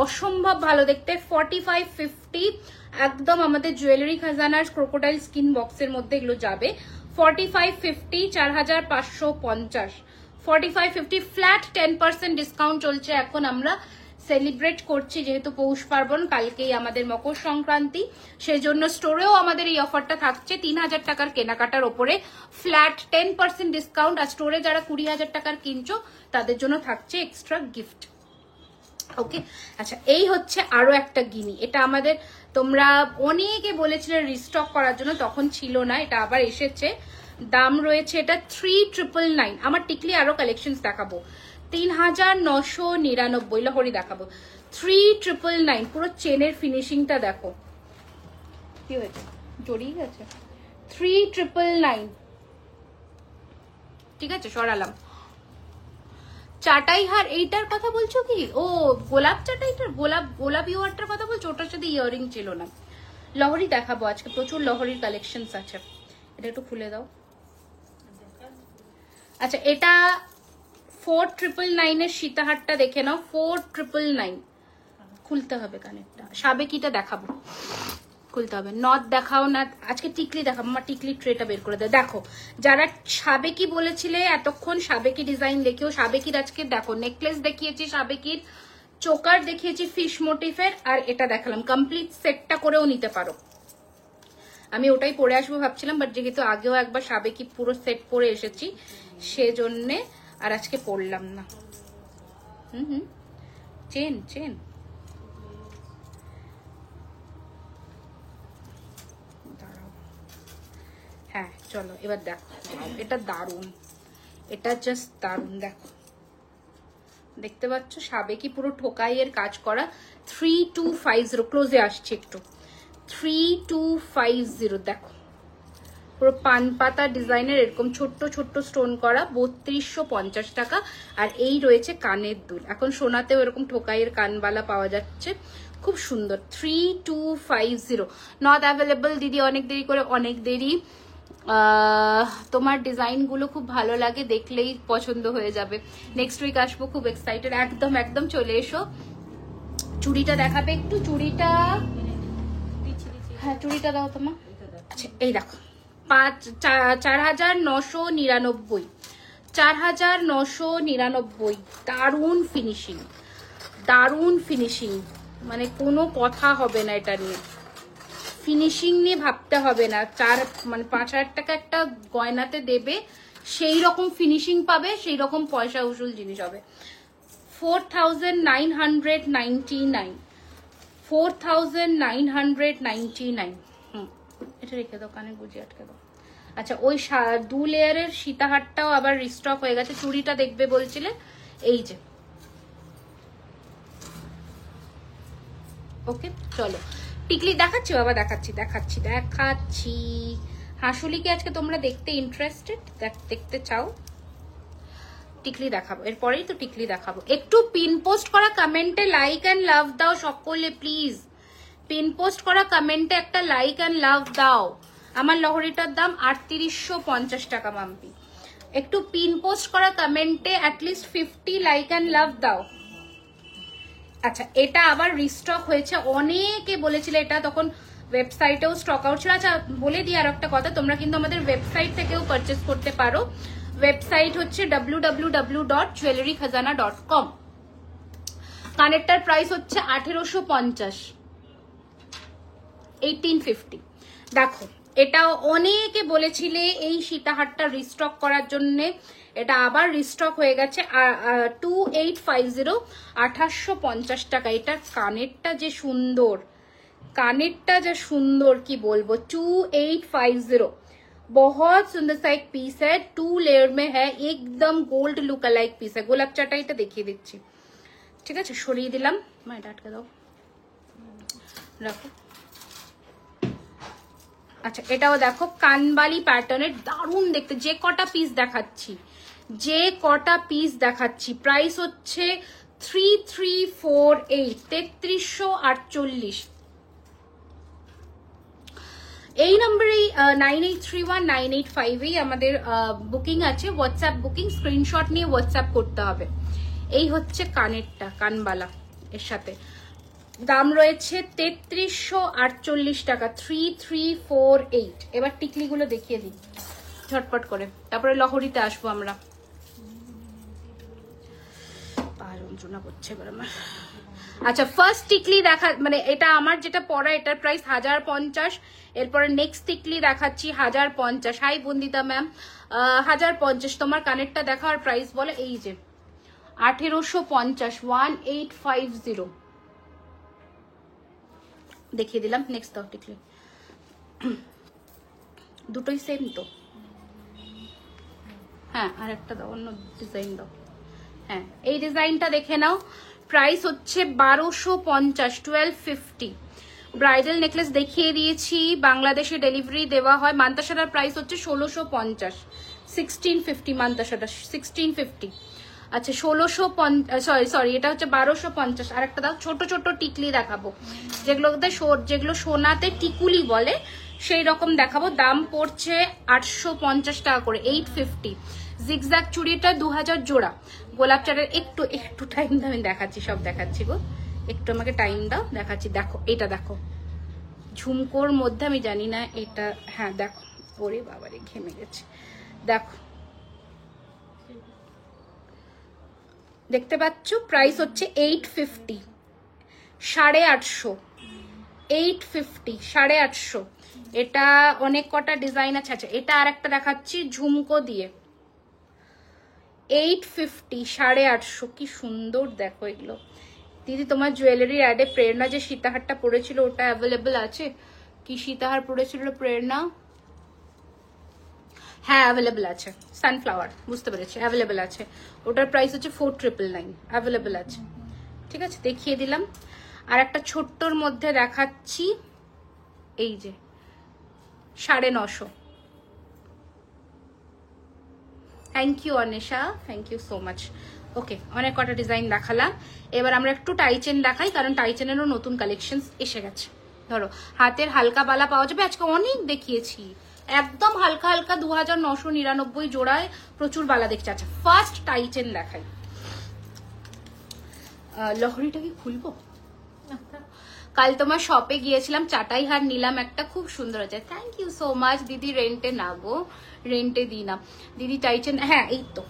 অসম্ভব ভালো দেখতে। 4550, একদম আমাদের জুয়েলারি খাজানার ক্রোকোডাইল স্কিন বক্সের মধ্যে এগুলো যাবে। 4550, 4550, 4550 ফ্ল্যাট। 10% ডিসকাউন্ট চলছে এখন। আমরা সেলিব্রেট করছি যেহেতু পৌষ পার্বণ, কালকেই আমাদের মকর সংক্রান্তি, সেই জন্য স্টোরেও আমাদের এই অফারটা থাকছে। 3000 টাকার কেনাকাটার ওপরে ফ্ল্যাট 10% ডিসকাউন্ট। আর স্টোরে যারা 20,000 টাকার কিনছো তাদের জন্য থাকছে এক্সট্রা গিফট। ওকে, আচ্ছা, এই হচ্ছে আরো একটা গিনি। এটা আমাদের, তোমরা অনেকে বলেছিলে রিস্টক করার জন্য, তখন ছিল না, এটা আবার এসেছে। দাম রয়েছে এটা 3999। আমার টিকলি আরো কালেকশন দেখাবো। 3999 লহরি দেখাবো। 3999, পুরো চেনের ফিনিশিংটা দেখো। কি হয়েছে, জড়িয়ে গেছে। 3999, ঠিক আছে, সরালাম। চাটাই হার এইটার কথা বলছো কি? ও, গোলাপ চাটাইটার, গোলাপ ইয়ারটার কথা বলছো? ওটার সাথে ইয়ারিং ছিল না। লহরি দেখাবো আজকে, প্রচুর লহরির কালেকশন আছে। এটা একটু খুলে দাও। আচ্ছা, এটা 4999 এর সীতাহারটা দেখে নাও। 4999 খুলতে হবে কানেরটা। সাবেকিটা দেখাবো, খুলতে হবে। নথ দেখাও না, আজকে টিকলি দেখাবো। আমার টিকলি ট্রেটা বের করে দেয়। দেখো, যারা সাবেকি বলেছিলে এতক্ষণ, সাবেকি ডিজাইন দেখিও। সাবেকির আজকে দেখো, নেকলেস দেখিয়েছি, সাবেকির চোকার দেখিয়েছি ফিশ মোটিফের, আর এটা দেখালাম। কমপ্লিট সেটটা করেও নিতে পারো। আমি ওটাই পরে আসবো ভাবছিলাম, বাট যেহেতু আগেও একবার সাবেকি পুরো সেট পরে এসেছি, সেজন্যে আর আজকে পরলাম না। চেন চেন হ্যাঁ, চলো এবার দেখো। এটা দারুণ, এটা জাস্ট দারুণ। দেখো, দেখতে পাচ্ছ সাবেকি পুরো ঠোকাইয়ের কাজ করা। 3250, ক্লোজে আসছে একটু। 3250, দেখো, পুরো পান পাতা ডিজাইনের এরকম ছোট্ট ছোট্ট স্টোন করা। 3250 টাকা। আর এই রয়েছে কানের দুল। এখন সোনাতেও এরকম ঠোকাইয়ের কানবালা পাওয়া যাচ্ছে, খুব সুন্দর। 3250, নট অ্যাভেলেবল দিদি, অনেক দেরি করে, অনেক দেরি। তোমার ডিজাইনগুলো খুব ভালো লাগে, দেখলেই পছন্দ হয়ে যাবে। নেক্সট উইক আসবো, খুব এক্সাইটেড। একদম একদম চলে এসো। চুড়িটা দেখাবে একটু? চুড়িটা, হ্যাঁ চুড়িটা দাও তোমার। আচ্ছা, এই দেখো, 4999, 4999। দারুণ ফিনিশিং, দারুণ ফিনিশিং, মানে কোনো কথা হবে না এটা নিয়ে। ফিনিশিং নিয়ে ভাবতে হবে না। 5,000 টাকা একটা গয়নাতে দেবে, সেই রকম ফিনিশিং পাবে, সেই রকম পয়সা উসুল জিনিস হবে। 4999, 4999। এটা রেখে দাও, কানে গুজিয়ে আটকে দাও। আচ্ছা, ওই 2 লেয়ারের সীতাহারটাও আবার রিস্টক হয়ে গেছে। চুড়িটা দেখবে বলছিলে, এই যে। ওকে, চলো টিকলি দেখাচ্ছি বাবা, দেখাচ্ছি। হাসুলিকে আজকে তোমরা দেখতে ইন্টারেস্টেড, দেখতে চাও? টিকলি দেখাবো, এরপরেই তো টিকলি দেখাবো। একটু পিন পোস্ট করা কমেন্টে লাইক অ্যান্ড লাভ দাও সকলে প্লিজ। পিন পোস্ট করা কমেন্টে একটা লাইক অ্যান্ড লাভ দাও। আমার লহরিটার দাম 3850 টাকা মাম্পি। একটু পিন পোস্ট করা কমেন্টে অ্যাটলিস্ট 50 লাইক অ্যান্ড লাভ দাও। আচ্ছা, এটা আবার রিস্টক হয়েছে। অনেকে বলেছিল এটা, তখন ওয়েবসাইটেও স্টক আউট ছিল। আচ্ছা, বলে দিই আর একটা কথা, তোমরা কিন্তু আমাদের ওয়েবসাইট থেকেও পারচেস করতে পারো। ওয়েবসাইট হচ্ছে www.jewellerykhazana.com। কানেরটার প্রাইস হচ্ছে 1850, 1850। দেখো, এটা অনেকে বলেছিলে এই সীতাহারটা রিস্টক করার জন্য, এটা আবার রিস্টক হয়ে গেছে। 2850, 1850 টাকা। এটার কানেরটা যে সুন্দর, কানেরটা যে সুন্দর কি বলবো। 2850, बहुत सुंदर सा एक पीस है, 2 लेयर में है, एकदम गोल्ड लुक अलाइक पीस है। গোলাপ চাটাইটা দেখিয়ে দিচ্ছি, ঠিক আছে? সরিয়ে দিলাম, এটা আটকে দাও, রাখো। আচ্ছা, এটাও দেখো কানবালি প্যাটার্নের, দারুণ দেখতে। যে কটা পিস দেখাচ্ছি, প্রাইস হচ্ছে 3348, 3348। এই নম্বরেই 98319858 আমাদের বুকিং আছে, হোয়াটসঅ্যাপ বুকিং। স্ক্রিনশট নিয়ে হোয়াটসঅ্যাপ করতে হবে। এই হচ্ছে কানেরটা, কানবালা, এর সাথে দাম রয়েছে 3348 টাকা, 3348। এবার টিকলিগুলো দেখিয়ে দিই ঝটপট করে, তারপরে লহরিতে আসবো আমরা। পা যন্ত্রণা করছে এবার আমার। আচ্ছা, ফার্স্ট টিকলি দেখা, মানে এটা আমার যেটা পরা, এটার প্রাইস 1050। এরপরে নেক্সট টিকলি দেখাচ্ছি 1050। Hi Bandita ma'am, 1050। তোমার কানেরটা দেখার প্রাইস বলে, এই যে 1850, 1850 দেখিয়ে দিলাম। নেক্সট দাও টিকলি, দুটোই সেম তো? হ্যাঁ, আর একটা দাও, অন্য ডিজাইন দাও। হ্যাঁ, এই ডিজাইনটা দেখে নাও, প্রাইস হচ্ছে 1250, 1250। ব্রাইডাল নেকলেস দেখিয়ে দিয়েছি, বাংলাদেশে ডেলিভারি দেওয়া হয়। মান্তাসাটার প্রাইস হচ্ছে 1650, 1650 মান্তাসাটা, 1650। আচ্ছা, 1650, সরি এটা হচ্ছে 1250। আর একটা দাও, ছোট ছোট টিকলি দেখাবো, যেগুলো সোনাতে টিকুলি বলে, সেই রকম দেখাবো। দাম পড়ছে 850 টাকা করে, 850। জিগজ্যাগ চুড়িটা 2000 জোড়া। গোলাপ চারের একটু টাইম দাও, আমি দেখাচ্ছি, সব দেখাচ্ছি গো, একটু আমাকে টাইম দাও, দেখাচ্ছি। দেখো এটা দেখো, ঝুমকোর মধ্যে, আমি জানি না এটা, হ্যাঁ দেখো, ওরে বাবারে ঘেমে গেছে, দেখো, দেখতে পাচ্ছ? প্রাইস হচ্ছে 850, 850, 850, 850। এটা অনেক কটা ডিজাইন আছে। আচ্ছা, এটা আর একটা দেখাচ্ছি ঝুমকো দিয়ে, 850, 850। কি সুন্দর দেখো এগুলো। দিদি, তোমার জুয়েলারির অ্যাডে প্রেরণা যে সীতাহারটা পড়েছিল, ওটা অ্যাভেলেবেল আছে কি? সীতাহার পড়েছিল প্রেরণা? হ্যাঁ, অ্যাভেলেবেল আছে। সানফ্লাওয়ার, বুঝতে পেরেছি, অ্যাভেলেবেল আছে। ওটার প্রাইস হচ্ছে 4999, অ্যাভেলেবেল আছে। ঠিক আছে, দেখিয়ে দিলাম। আর একটা ছোট্টর মধ্যে দেখাচ্ছি, এই যে 950। Thank you Anisha, thank you so much. Okay, অনেক কটা ডিজাইন দেখালাম। এবার আমরা একটু টাইচেন দেখাই, কারণ টাইচেনেরও নতুন কালেকশন এসে গেছে। ধরো, হাতের হালকা বালা পাওয়া যাবে, আজকে অনেক দেখিয়েছি। একদম হালকা হালকা 2999 জোড়ায় প্রচুর বালা দেখছে। আচ্ছা, ফার্স্ট টাইচেন দেখাই। লহরিটা কি খুলবো? কাল তোমার শপে গিয়েছিলাম, চাটাই হার নিলাম একটা, খুব সুন্দর আছে। থ্যাংক ইউ সো মাচ দিদি। রেন্টে না গো, রেন্টে দিই না দিদি। টাইচেন, হ্যাঁ এই তো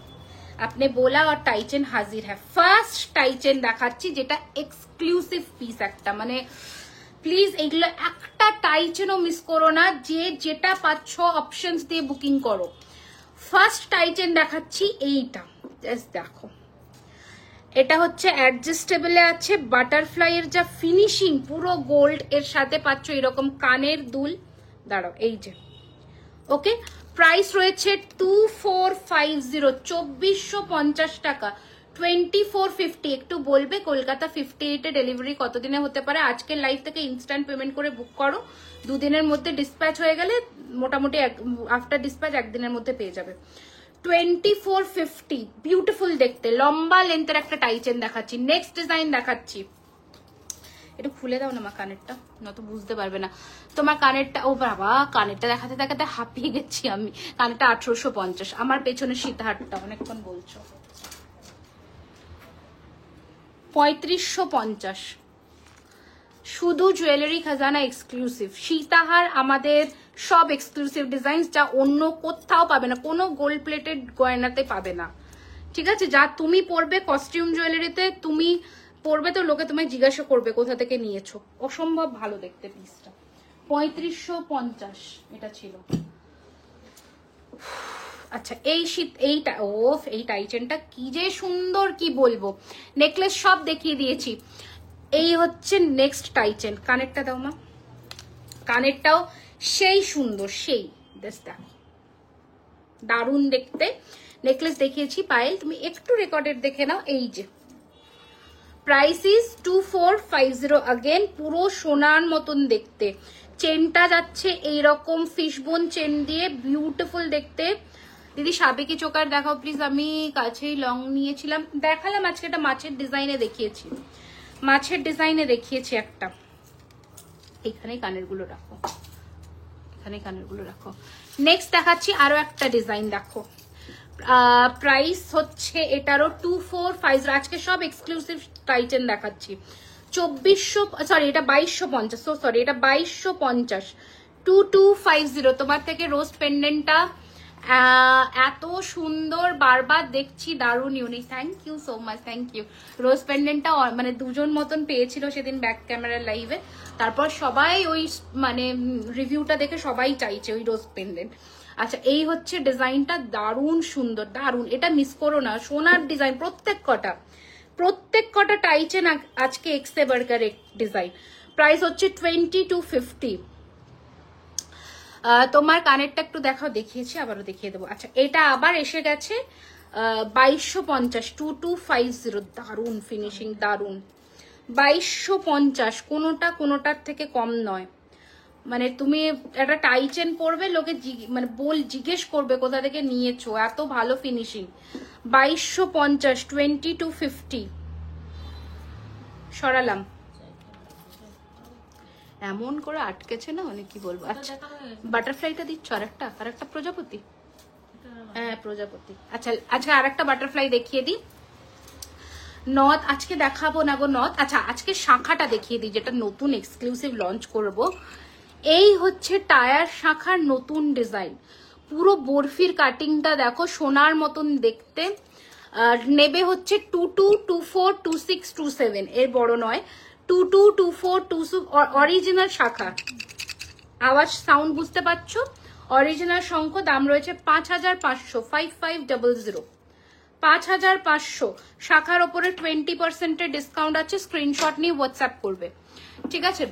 আপনি बोला और টাইচেন হাজির হ্যাঁ। ফার্স্ট টাইচেন দেখাচ্ছি, যেটা এক্সক্লুসিভ পিস একটা, মানে প্লিজ এইগুলো একটা টাইচেনও মিস করো না, যে যেটা পাচ্ছ অপশনস দিয়ে বুকিং করো। ফার্স্ট টাইচেন দেখাচ্ছি এইটা, জাস্ট দেখো। এটা হচ্ছে অ্যাডজাস্টেবলে আছে, বাটারফ্লাই এর যা ফিনিশিং, পুরো গোল্ড এর সাথে পাচ্ছ এরকম কানের দুল। দাঁড়াও, এই যে, ওকে। প্রাইস রয়েছে 2450, 2450 টাকা, 2450। একটু বলবে কলকাতা 58 এ ডেলিভারি কতদিনে হতে পারে? আজকের লাইভ থেকে ইনস্ট্যান্ট পেমেন্ট করে বুক করো, 2 দিনের মধ্যে ডিসপ্যাচ হয়ে গেলে, মোটামুটি আফটার ডিসপ্যাচ 1 দিনের মধ্যে পেয়ে যাবে। 2450, বিউটিফুল দেখতে, লম্বা লেন্থের একটা টাইচেন দেখাচ্ছি। নেক্সট ডিজাইন দেখাচ্ছি, একটু খুলে দাও না মা কানেরটা, নত বুঝতে পারবে না তোমার কানেরটা। ও বাবা, কানেরটা দেখাতে দেখাতে হাঁপিয়ে গেছি আমি। কানেরটা 1850। আমার পেছনে সীতাহারটা অনেকক্ষণ বলছো, 3550। শুধু জুয়েলারি খাজানা এক্সক্লুসিভ সীতাহার, আমাদের সব এক্সক্লুসিভ ডিজাইন, যা অন্য কোথাও পাবে না, কোনো গোল্ড প্লেটেড গয়নাতে পাবে না। ঠিক আছে, যা তুমি পরবে কস্টিউম জুয়েলারিতে, তুমি পরবে তো লোকে তোমায় জিজ্ঞাসা করবে কোথা থেকে নিয়েছো। অসম্ভব ভালো দেখতে পিসটা। 3550 এটা ছিল। আচ্ছা, এইটা এই টাইচেনটা কি যে সুন্দর, কি বলবো। নেকলেস সব দেখিয়ে দিয়েছি। এই হচ্ছে নেক্সট টাইচেন। কানেরটা দাও মা, কানেরটাও সেই সুন্দর, সেই দেখো দারুণ দেখতে। নেকলেস দেখিয়েছি পায়েল, তুমি একটু রেকর্ডেড দেখে নাও। এই যে প্রাইস ইজ 2450 अगेन, পুরো সোনার মতন দেখতে। চেনটা যাচ্ছে এইরকম ফিশবোন চেন দিয়ে, বিউটিফুল দেখতে। দিদি সাবেকি চোকার দেখাও প্লিজ, আমি কাছেই লং নিয়েছিলাম, দেখালাম আজকে একটা মাছের ডিজাইনে দেখিয়েছি, মাছের ডিজাইনে দেখিয়েছি একটা। এখানে কানের গুলো রাখো, এখানে কানের গুলো রাখো। নেক্সট দেখাচ্ছি আরো একটা ডিজাইন, দেখো প্রাইস হচ্ছে এটারও 2450। আজকে সব এক্সক্লুসিভ টাইটেন দেখাচ্ছি। 2400, সরি এটা 2250, সো সরি এটা 2250, 2250। তোমার থেকে রোজ পেন্ডেন্টটা এত সুন্দর, বারবার দেখছি, দারুণ unique. Thank you so much, thank you. Rose পেন্ডেন্টটা মানে দুজন মতন পেয়েছিল সেদিন ব্যাক ক্যামেরার লাইভে, তারপর সবাই ওই মানে রিভিউটা দেখে সবাই চাইছে ওই রোজ পেন্ডেন্ট। আচ্ছা এই হচ্ছে ডিজাইনটা, দারুণ সুন্দর, দারুণ। এটা মিস করো না, সোনার ডিজাইন প্রত্যেক কটা টাইচেন আজকে এক্সে বার্গার ডিজাইন। প্রাইস হচ্ছে 2250। তোমার কানেরটা একটু দেখাও, দেখিয়েছি আবারও দেখিয়ে দেবো। আচ্ছা এটা আবার এসে গেছে 2250, 2250, দারুণ ফিনিশিং, দারুণ। 2250, কোনোটার থেকে কম নয়। মানে তুমি একটা টাইচেন পরবে, লোকে মানে জিজ্ঞেস করবে কোথা থেকে নিয়েছো, এত ভালো ফিনিশিং। 2250, 2250 সরালাম, এমন করে আটকেছে না, অনেক কি বলবো। আচ্ছা বাটারফ্লাইটা দিচ্ছ, আরেকটা প্রজাপতি, হ্যাঁ প্রজাপতি। আচ্ছা আজকে আরেকটা বাটারফ্লাই দেখিয়ে দিই। নথ আজকে দেখাবো না গো নথ। আচ্ছা আজকে শাখাটা দেখিয়ে দিই, যেটা নতুন এক্সক্লুসিভ লঞ্চ করব। এই হচ্ছে টায়ার শাখার নতুন ডিজাইন, পুরো বরফির কাটিংটা দেখো, সোনার মতন দেখতে। নেবে হচ্ছে 22, 24, 26, 27, এর বড় নয়। 22, 24, 26 অরিজিনাল শাখা, আওয়াজ সাউন্ড বুঝতে পারছো? অরিজিনাল শঙ্খ, দাম রয়েছে 5500, 5500, 5500। শাখার ওপরে 20% ডিসকাউন্ট আছে, স্ক্রিনশট নিয়ে হোয়াটসঅ্যাপ করবে, ঠিক আছে?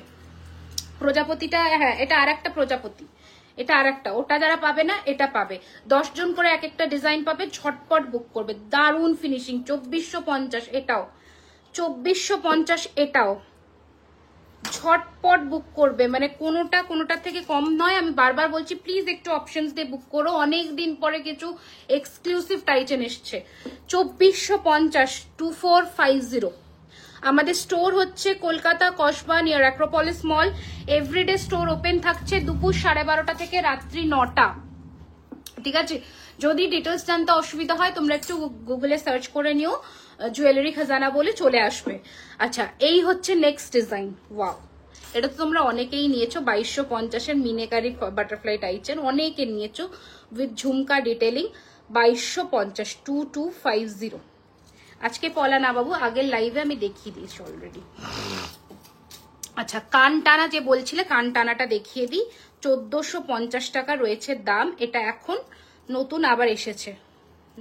প্রজাপতিটা, হ্যাঁ এটা আর একটা প্রজাপতি, এটা আর একটা, ওটা যারা পাবে না এটা পাবে। 10 জন করে এক একটা ডিজাইন পাবে, ঝটপট বুক করবে, দারুণ ফিনিশিং। 2450 এটাও, 2450 এটাও, ঝটপট বুক করবে, মানে কোনোটার থেকে কম নয়। আমি বারবার বলছি প্লিজ একটু অপশনস দিয়ে বুক করো, অনেক দিন পরে কিছু এক্সক্লুসিভ টাইটেন এসছে। 2450, 2450। আমাদের স্টোর হচ্ছে Kolkata Kasba near Acropolis Mall. Everyday store open থাকছে দুপুর 12:30 থেকে রাত্রি 9টা, ঠিক আছে? যদি ডিটেলস জানতে অসুবিধা হয় তোমরা একটু গুগলে সার্চ করে নিও, জুয়েলারি খাজানা বলে চলে আসবে। আচ্ছা এই হচ্ছে নেক্সট ডিজাইন, ওয়াও, এটা তো তোমরা অনেকেই নিয়েছো। 2250-এর মিনেকারি বাটারফ্লাই টাইচেন অনেকে নিয়েছো, উইথ ঝুমকা ডিটেলিং। 2250, 2250। আজকে পলা না বাবু, আগের লাইভে আমি দেখিয়ে দিয়েছি অলরেডি। আচ্ছা কান টানা যে বলছিলে, কান টানাটা দেখিয়ে দিই। 1450 টাকা রয়েছে দাম, এটা এখন নতুন আবার এসেছে।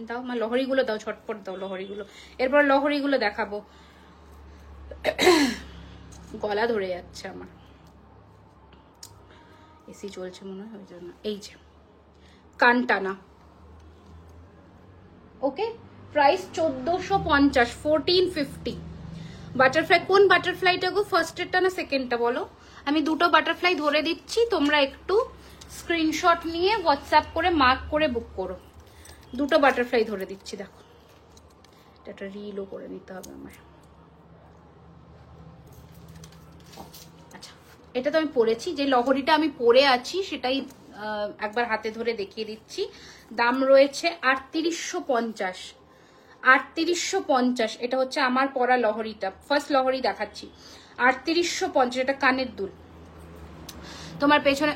দাও মা লহরিগুলো দাও, ঝটপট দাও লহরিগুলো, এরপর লহরিগুলো দেখাবো। গলা ধরে যাচ্ছে আমার, এসি চলছে মনে হয় ওই জন্য। এই যে কান টানা, ওকে, প্রাইস 1450, 1450। বাটারফ্লাই, কোন বাটারফ্লাইটা গো, ফার্স্টেরটা না সেকেন্ডটা বলো? আমি দুটো বাটারফ্লাই ধরে দিচ্ছি, তোমরা একটু স্ক্রিনশট নিয়ে হোয়াটসঅ্যাপ করে মার্ক করে বুক করো। দুটো বাটারফ্লাই ধরে দিচ্ছি, দেখো এটা রিলও করে নিতে হবে আমার। আচ্ছা এটা তো আমি পরেছি, যে লহরিটা আমি পরে আছি সেটাই একবার হাতে ধরে দেখিয়ে দিচ্ছি। দাম রয়েছে 3850, 3850। এটা হচ্ছে আমার পরা লহরিটা, ফার্স্ট লহরি দেখাচ্ছি। 3850, এটা কানের দুল। তোমার পেছনে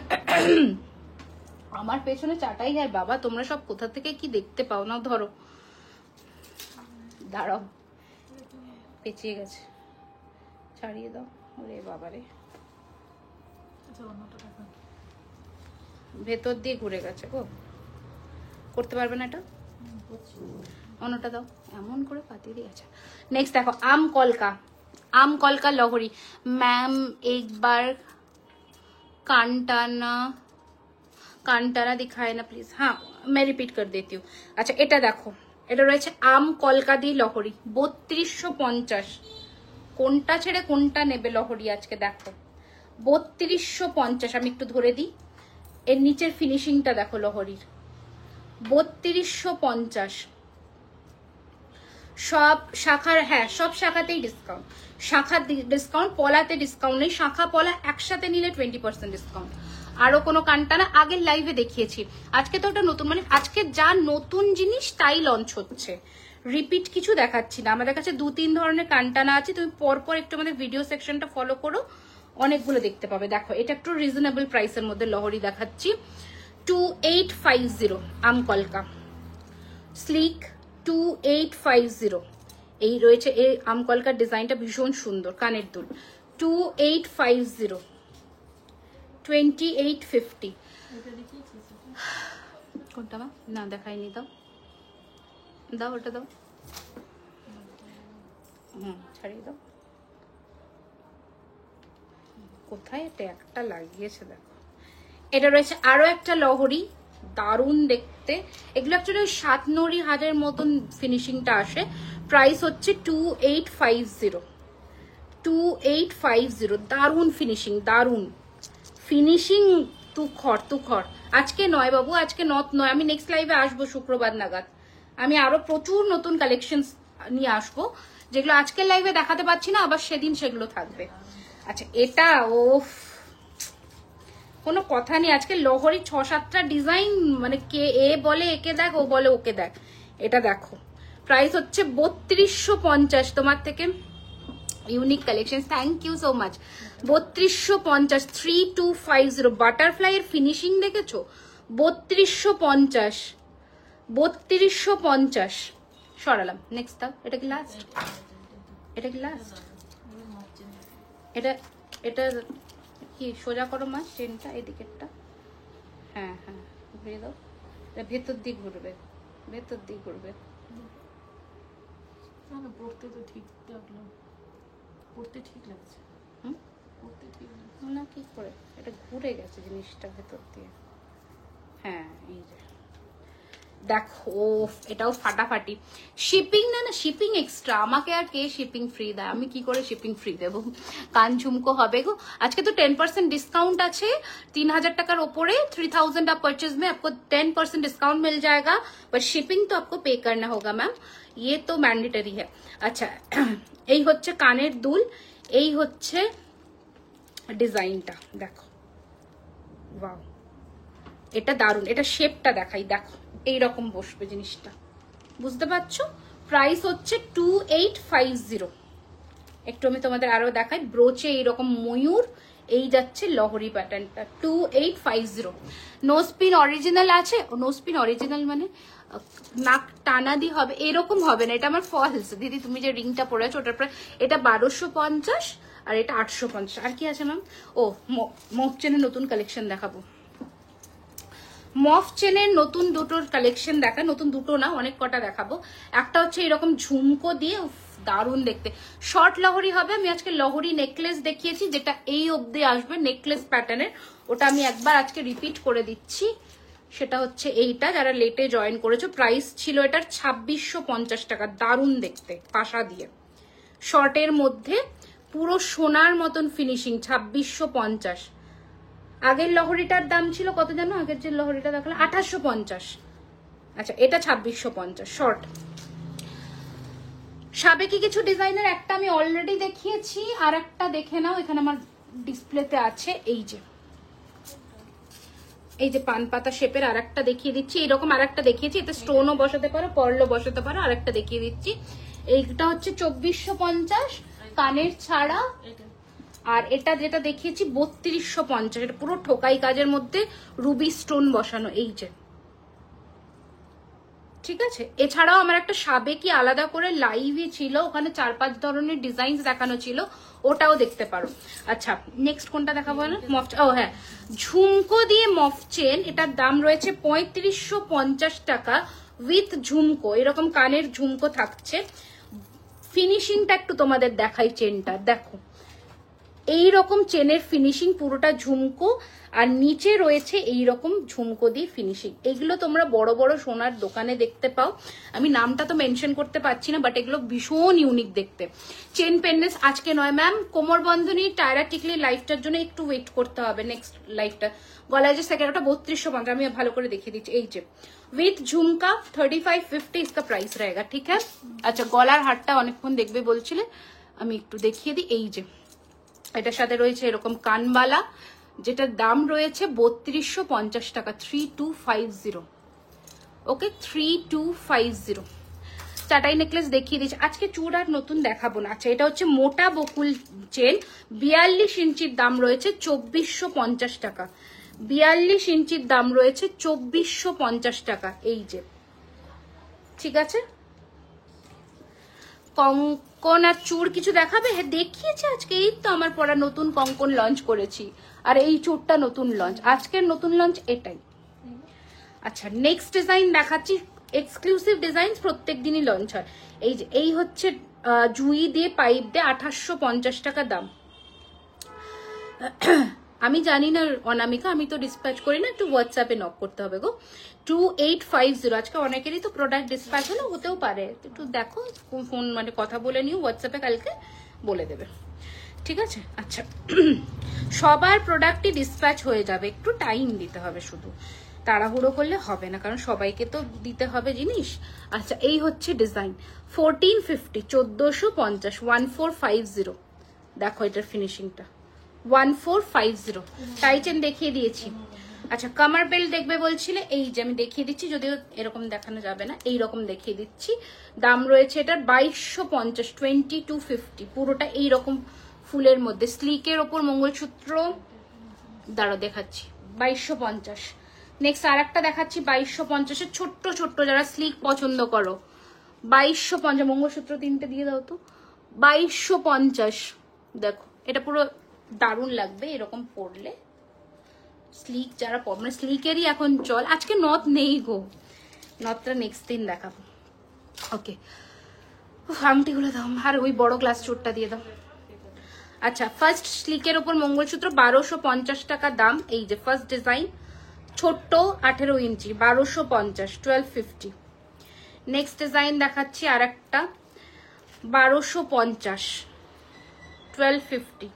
আমার পেছনে চাটাই আর বাবা, তোমরা সব কোথা থেকে কি দেখতে পাও না, ধরো দাঁড়াও, পেঁচিয়ে গেছে, ছাড়িয়ে দাও। ওরে বাবারে, ভেতর দিয়ে ঘুরে গেছে গো, করতে পারবে না এটা, অন্যটা দাও, এমন করে পাতিয়ে দিয়ে। আচ্ছা নেক্সট দেখো আম কলকা লহরি। ম্যাম একবার কানটানা कांटाना दिखाए ना प्लीज। हाँ मैं रिपीट कर देती हूँ। अच्छा এটা দেখো, এটা রয়েছে আম কলকা দিয়ে লহরি 3250। কোনটা ছেড়ে কোনটা নেবে লহরি আজকে দেখো 3250। আমি একটু ধরে দিই, এর নিচের ফিনিশিংটা দেখো লহরির 3250। সব শাখার, হ্যাঁ সব শাখাতেই ডিসকাউন্ট, শাখা ডিসকাউন্ট, পলাতে ডিসকাউন্ট নেই, শাখা পলা একসাথে নিলে 20% ডিসকাউন্ট। আরো কোনো কান্টানা আগের লাইভে দেখিয়েছি, আজকে তো ওটা নতুন, মানে আজকে যা নতুন জিনিস তাই লঞ্চ হচ্ছে, রিপিট কিছু দেখাচ্ছি না। আমাদের কাছে 2-3 ধরনের কান্টানা আছে, তুমি পরপর একটু আমাদের ভিডিও সেকশনটা ফলো করো, অনেকগুলো দেখতে পাবে। দেখো এটা একটু রিজনেবল প্রাইসের মধ্যে লহরি দেখাচ্ছি 2850 আম কলকা স্লিক 2850। এই রয়েছে এই আম কলকার ডিজাইনটা ভীষণ সুন্দর, কানের দুল 2850 2850। কোনটা না দেখাইনি, দাও দাও ওটা দাও, ছাড়িয়ে দাও। কোথায় এটা একটা লাগিয়েছে দেখো। এটা রয়েছে আরো একটা লহরি, দারুণ দেখতে। এগুলো অ্যাকচুয়ালি 7 নড়ি হাজারের মতন ফিনিশিংটা আসে। প্রাইস হচ্ছে 2850 2850। দারুণ ফিনিশিং, দারুণ ফিনিশিং। তুখর আজকে নয় বাবু, আজকে নয়, আমি নেক্সট লাইভে আসবো শুক্রবার নাগাদ। আমি আরো প্রচুর নতুন কালেকশন নিয়ে আসবো, যেগুলো আজকের লাইভে দেখাতে পারছি না, আবার সেদিন সেগুলো থাকবে। আচ্ছা এটা কোনো কথা নেই, আজকে লহরি 6-7টা ডিজাইন, মানে কে এ বলে একে দেখ, ও বলে ওকে দেখ। এটা দেখো প্রাইস হচ্ছে 3250। তোমার থেকে unique collection, thank you so much. 3250 3250। Butterfly এর ফিনিশিং দেখেছো 3250 3250। সরালাম, নেক্সট দাও। এটা কি লাস্ট? এটা কি লাস্ট? এটা এটা কি সোজা করো মা, চেনটা এদিকেরটা, হ্যাঁ হ্যাঁ ঘুরিয়ে দাও। এটা ভেতর দিক ঘুরবে, ভেতর দিক ঘুরবে। পড়তে তো ঠিক লাগলো, পড়তে ঠিক লাগছে, পড়তে ঠিক লাগছে না কি করে এটা ঘুরে গেছে জিনিসটা ভেতর দিয়ে। হ্যাঁ এই যে দেখো, এটাও ফাটাফাটি। শিপিং না শিপিং এক্সট্রা, আমাকে আর কে শিপিং ফ্রি দেয়? আমি কি করে শিপিং ফ্রি দেবো? কান ঝুমকো হবে গো। আজকে তো 10% डिस्काउंट আছে, 3000 টাকার ওপরে 3000 आप परचेज में आपको 10% डिस्काउंट मिल जाएगा, पर शिपिंग तो आपको पे करना होगा मैम, ये तो मैंडेटरी है। আচ্ছা এই হচ্ছে কানের দুল, এই হচ্ছে ডিজাইনটা দেখো, ওয়াও এটা দারুন। এটা শেপটা দেখাই, দেখো এইরকম বসবে জিনিসটা, বুঝতে পারছো? প্রাইস হচ্ছে 2850। একটু আমি তোমাদের আরো দেখাই, ব্রোচে এইরকম ময়ূর, এই যাচ্ছে লহরি প্যাটার্নটা 2850। নোস্পিন অরিজিনাল আছে, নোস্পিন অরিজিনাল মানে নাক টানা দিয়ে হবে এরকম হবে না, এটা আমার ফলস। দিদি তুমি যে রিংটা পরে আছো ওটার পরে, এটা 1250 আর এটা 850। আর কি আছে ম্যাম? ও মফ চেনের নতুন কালেকশন দেখাবো, মফ চেনের নতুন দুটোর কালেকশন দেখা, নতুন দুটো না অনেক কটা দেখাবো। একটা হচ্ছে এরকম ঝুমকো দিয়ে, দারুণ দেখতে, শর্ট লহরি হবে। আমি আজকে লহরি নেকলেস দেখিয়েছি, যেটা এই অবধি আসবে নেকলেস প্যাটার্নের, ওটা আমি একবার আজকে রিপিট করে দিচ্ছি। সেটা হচ্ছে এইটা, যারা লেটে জয়েন করেছো। প্রাইস ছিল এটার 2650 টাকা। দারুণ দেখতে, পাশা দিয়ে শর্টের মধ্যে পুরো সোনার মতন ফিনিশিং, 2650। আগের লহরিটার দাম ছিল কত জানো? আগের যে লহরিটা দেখালাম 2850। আচ্ছা এটা 2650 শর্ট। সাবেকি কিছু ডিজাইনের একটা আমি অলরেডি দেখিয়েছি, আর একটা দেখে নাও, এখানে আমার ডিসপ্লেতে আছে। এই যে পান পাতা শেপের আর একটা দেখিয়ে দিচ্ছি, এরকম আর একটা দেখিয়েছি, এতে স্টোনও বসাতে পারো, পার্লও বসাতে পারো। আর একটা দেখিয়ে দিচ্ছি, এইটা হচ্ছে 2450 কানের ছাড়া। আর এটা যেটা দেখিয়েছি 3250, এটা পুরো ঠোকাই কাজের মধ্যে রুবি স্টোন বসানো, এই যে, ঠিক আছে। এছাড়াও আমার একটা সাবেকি আলাদা করে লাইভই ছিল, ওখানে 4-5 ধরনের ডিজাইন দেখানো ছিল, ওটাও দেখতে পারো। আচ্ছা নেক্সট কোনটা দেখাবো না? মফ, ও হ্যাঁ ঝুমকো দিয়ে মফ চেন, এটার দাম রয়েছে 3550 টাকা উইথ ঝুমকো, এরকম কানের ঝুমকো থাকছে। ফিনিশিংটা একটু তোমাদের দেখাই, চেনটা দেখো এই রকম চেনের ফিনিশিং, পুরোটা ঝুমকো, আর নিচে রয়েছে এই রকম ঝুমকো দিয়ে ফিনিশিং। এগুলো তোমরা বড় বড় সোনার দোকানে দেখতে পাও, আমি নামটা তো মেনশন করতে পারছি না, বাট এগুলো ভীষণ ইউনিক দেখতে। চেন পেন্ডেন্টস আজকে নয় ম্যাম, কোমর বন্ধনী টায়রা টিকলি লাইফটার জন্য একটু ওয়েট করতে হবে, নেক্সট লাইফটা। গলায় যে সেকেন্ডটা 3250, আমি ভালো করে দেখিয়ে দিচ্ছি। এই যে উইথ ঝুমকা 3550 इसका प्राइस रहेगा, ठीक है। আচ্ছা, গলার হারটা অনেকক্ষণ দেখবে বলছিলে, আমি একটু দেখিয়ে দিই। এই যে এটার সাথে রয়েছে এরকম কানবালা, যেটার দাম রয়েছে 3250 টাকা, 3250। ওকে, 3250। চাটাই নেকলেস দেখিয়ে দিচ্ছি। আজকে চূড় আর নতুন দেখাবো না। আচ্ছা, এটা হচ্ছে মোটা বকুল চেন, 42 ইঞ্চির দাম রয়েছে 2450 টাকা। 42 ইঞ্চির দাম রয়েছে 2450 টাকা। এই যে, ঠিক আছে। কঙ্কন আর চূড় কিছু দেখাবে? হ্যাঁ, দেখিয়েছি আজকে, এই তো আমার পরা নতুন কঙ্কন লঞ্চ করেছি, আর এই চূড়টা নতুন লঞ্চ, আজকের নতুন লঞ্চ এটাই। আচ্ছা, নেক্সট ডিজাইন দেখাচ্ছি, এক্সক্লুসিভ ডিজাইন, প্রত্যেক দিনই লঞ্চ হয়। এই যে, এই হচ্ছে জুই দিয়ে পাইপ দিয়ে 2850 টাকা দাম। আমি জানি না অনামিকা, আমি তো ডিসপ্যাচ করি না, একটু হোয়াটসঅ্যাপে নক করতে হবে গো। 2850। আজকে অনেকেরই তো প্রোডাক্ট ডিসপ্যাচ হলো, হতেও পারে, একটু দেখো, ফোন মানে কথা বলে নিও, হোয়াটসঅ্যাপে কালকে বলে দেবে, ঠিক আছে। আচ্ছা, সবার প্রোডাক্টই ডিসপ্যাচ হয়ে যাবে, একটু টাইম দিতে হবে, শুধু তাড়াহুড়ো করলে হবে না, কারণ সবাইকে তো দিতে হবে জিনিস। আচ্ছা, এই হচ্ছে ডিজাইন 1450, 1450, 1450। দেখো এটার ফিনিশিংটা 1450। টাইচেন দেখিয়ে দিয়েছি। আচ্ছা, কামার বেল্ট দেখবে বলছিলে, এই যে আমি দেখিয়ে দিচ্ছি, যদিও এরকম দেখানো যাবে না, এইরকম দেখিয়ে দিচ্ছি। দাম রয়েছে এটার 2250, 2250, পুরোটা এইরকম ফুলের মধ্যে, স্লিকের ওপর মঙ্গলসূত্র। দাঁড়া দেখাচ্ছি, 2250। নেক্সট আর একটা দেখাচ্ছি 2250-এর ছোট্ট ছোট্ট, যারা স্লিক পছন্দ করো, 2250। মঙ্গলসূত্র 3টে দিয়ে দাও তো, 2250। দেখো, এটা পুরো দারুণ লাগবে এরকম পরলে, স্লিক যারা মানে স্লিকেরই এখন চল। আজকে নথ নেই গো, নথটা নেক্সট দিন দেখাবো। ওকে, আংটিগুলো দাও, আর ওই বড় গ্লাস চোরটা দিয়ে দাও। আচ্ছা, ফার্স্ট স্লিকের ওপর মঙ্গলসূত্র 1250 টাকা দাম। এই যে ফার্স্ট ডিজাইন, ছোট্ট 18 ইঞ্চি, 1250, 1250। নেক্সট ডিজাইন দেখাচ্ছি আর একটা, 1250, 1250।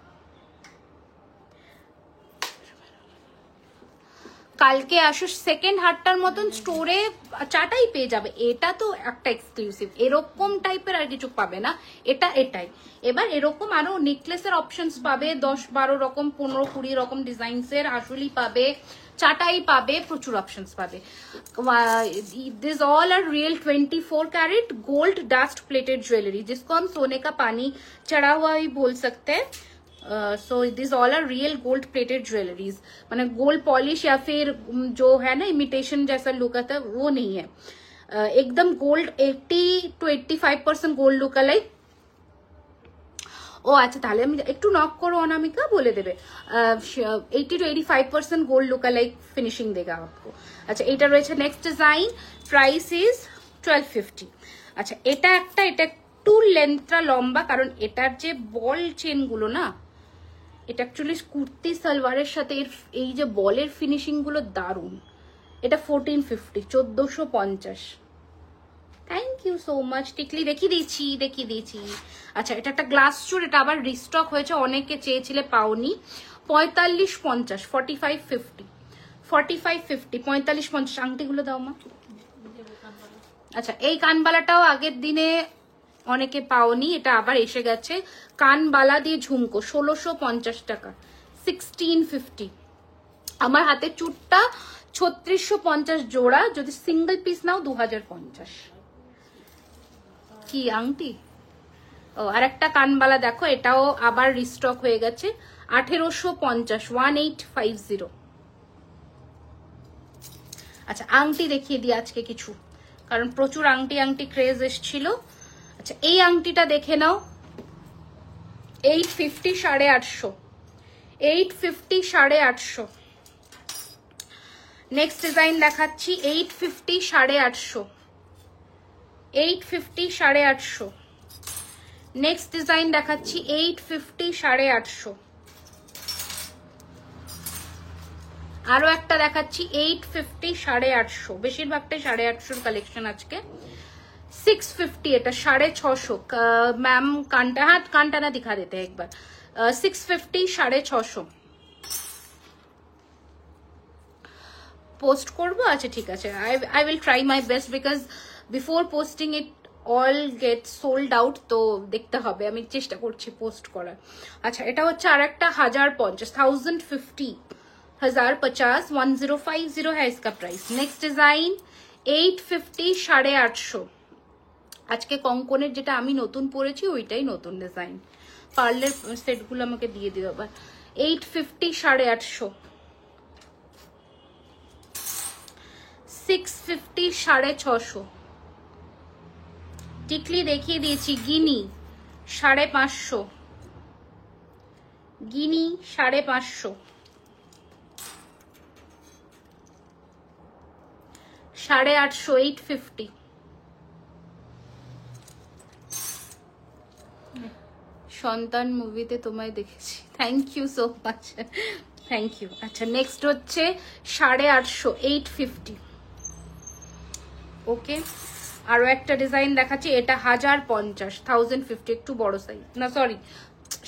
কালকে আসো, সেকেন্ড হাটটার মতন স্টোরে চাটাই পেয়ে যাবে। এটা তো একটা এক্সক্লুসিভ, এরকম টাইপের আর কিছু পাবে না, এটা এটাই। এবার এরকম আরো নেকলেসের অপশনস পাবে, 10-12 রকম, 15-20 রকম ডিজাইনসের আসলি পাবে, চাটাই পাবে, প্রচুর অপশনস পাবে। This all are real 24 carat gold dust plated jewellery, जिसको हम सोने का पानी चढ़ा हुआ ही बोल सकते हैं। So this all are real gold plated jewelleries, मैंने गोल्ड पॉलिश या फिर जो है ना इमिटेशन जैसा लुक आता है, वो नहीं है, एकदम gold 80 to 85% gold look alike. ও আচ্ছা, তাহলে আমি একটু নক করো অনামিকা, বলে দেবে 80 to 85% gold look like finishing দেগা আপকো। আচ্ছা, এটা রয়েছে নেক্সট ডিজাইন, প্রাইস ইজ 1250। আচ্ছা, এটা একটা, এটা একটু লেন্থটা লম্বা, কারণ এটার যে বল চেন গুলো না, এটা অ্যাকচুয়ালি কুর্তি সালোয়ারের সাথে এই যে বলের ফিনিশিং গুলো দারুণ। এটা 1450, 1450। Thank you so much. টিকলি দেখিয়ে দিয়েছি। আচ্ছা, এটা একটা গ্লাস চুর, এটা আবার রিস্টক হয়েছে, অনেকে চেয়েছিলে পাওনি। 4550, 4550, 4550, 4550। আংটিগুলো দাও মা। আচ্ছা, এই কানবালাটাও আগের দিনে অনেকে পাওনি, এটা আবার এসে গেছে, কানবালা দিয়ে ঝুমকো, 1650 টাকা, 1650। আমার হাতে চুরটা 3650 জোড়া, যদি সিঙ্গেল পিস নাও 2050। কি আংটি? ও, আর একটা কানবালা দেখো, এটাও আবার রিস্টক হয়ে গেছে, 1850, 1850। আচ্ছা, আংটি দেখিয়ে দিই আজকে কিছু, কারণ প্রচুর আংটি ক্রেজ এসছিল। আচ্ছা, এই আংটিটা দেখে নাও, 850, 850, 850, 850। নেক্সট ডিজাইন দেখাচ্ছি 850, 850, 850, 850। নেক্সট ডিজাইন দেখাচ্ছি 850, 850। আরো একটা দেখাচ্ছি 850, 850, বেশিরভাগটাই 850 কালেকশন আজকে। 650, এটা 650 मैम कांटा, हाँ कांटा ना दिखा देते हैं एक बार। 650, 650 পোস্ট করবো। আচ্ছা ঠিক আছে, I will try my best because before posting it all gets sold out, তো দেখতে হবে, আমি চেষ্টা করছি পোস্ট করার। আচ্ছা এটা হচ্ছে আর একটা 1050, 1050, 1050, 1050 है इसका प्राइस। Next design 850, 850। আজকে কঙ্কনের যেটা আমি নতুন পরেছি ওইটাই নতুন ডিজাইন। পার্লের সেটগুলো আমাকে দিয়ে দিও আবার। 850, 850, 650, 650। টিকলি দেখিয়ে দিয়েছি, গিনি 550, গিনি 550, 850, 850। সন্তান মুভিতে তোমায় দেখেছি, thank you so much, thank you. আচ্ছা নেক্সট হচ্ছে 850, 850। ওকে, আরো একটা ডিজাইন দেখাচ্ছি, এটা 1050, 1050, একটু বড় সাইজ, না সরি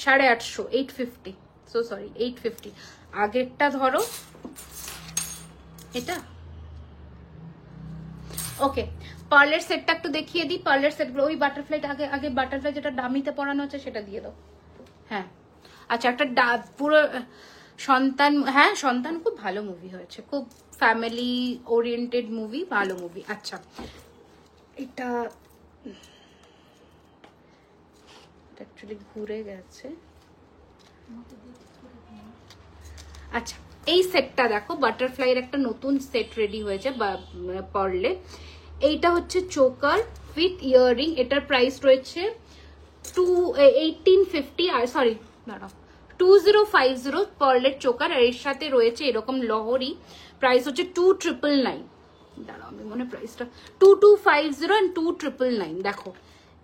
850, 850, সো সরি 850। আগেরটা ধরো, এটা ওকে। পার্লের সেটটা একটু দেখিয়ে দিই, পার্লের সেটগুলো ওই বাটারফ্লাইটা আগে আগে বাটারফ্লাই যেটা ডামিতে পরানো হচ্ছে সেটা দিয়ে দাও। হ্যাঁ আচ্ছা, একটা পুরো সন্তান, হ্যাঁ সন্তান খুব ভালো মুভি হয়েছে, খুব ফ্যামিলি ওরিয়েন্টেড মুভি, ভালো মুভি। আচ্ছা এটা অ্যাকচুয়ালি ঘুরে গেছে। আচ্ছা এই সেটটা দেখো, বাটারফ্লাইয়ের একটা নতুন সেট রেডি হয়েছে পার্লে। এইটা হচ্ছে চোকার উইথ ইয়াররিং, এটার প্রাইস রয়েছে 1850, আর সরি দাঁড়াও 2050 পার্লের চোকার, আর এর সাথে রয়েছে এরকম লহরি। প্রাইস হচ্ছে 2999। দাঁড়াও আমি মনে প্রাইসটা 2250 and 2999। দেখো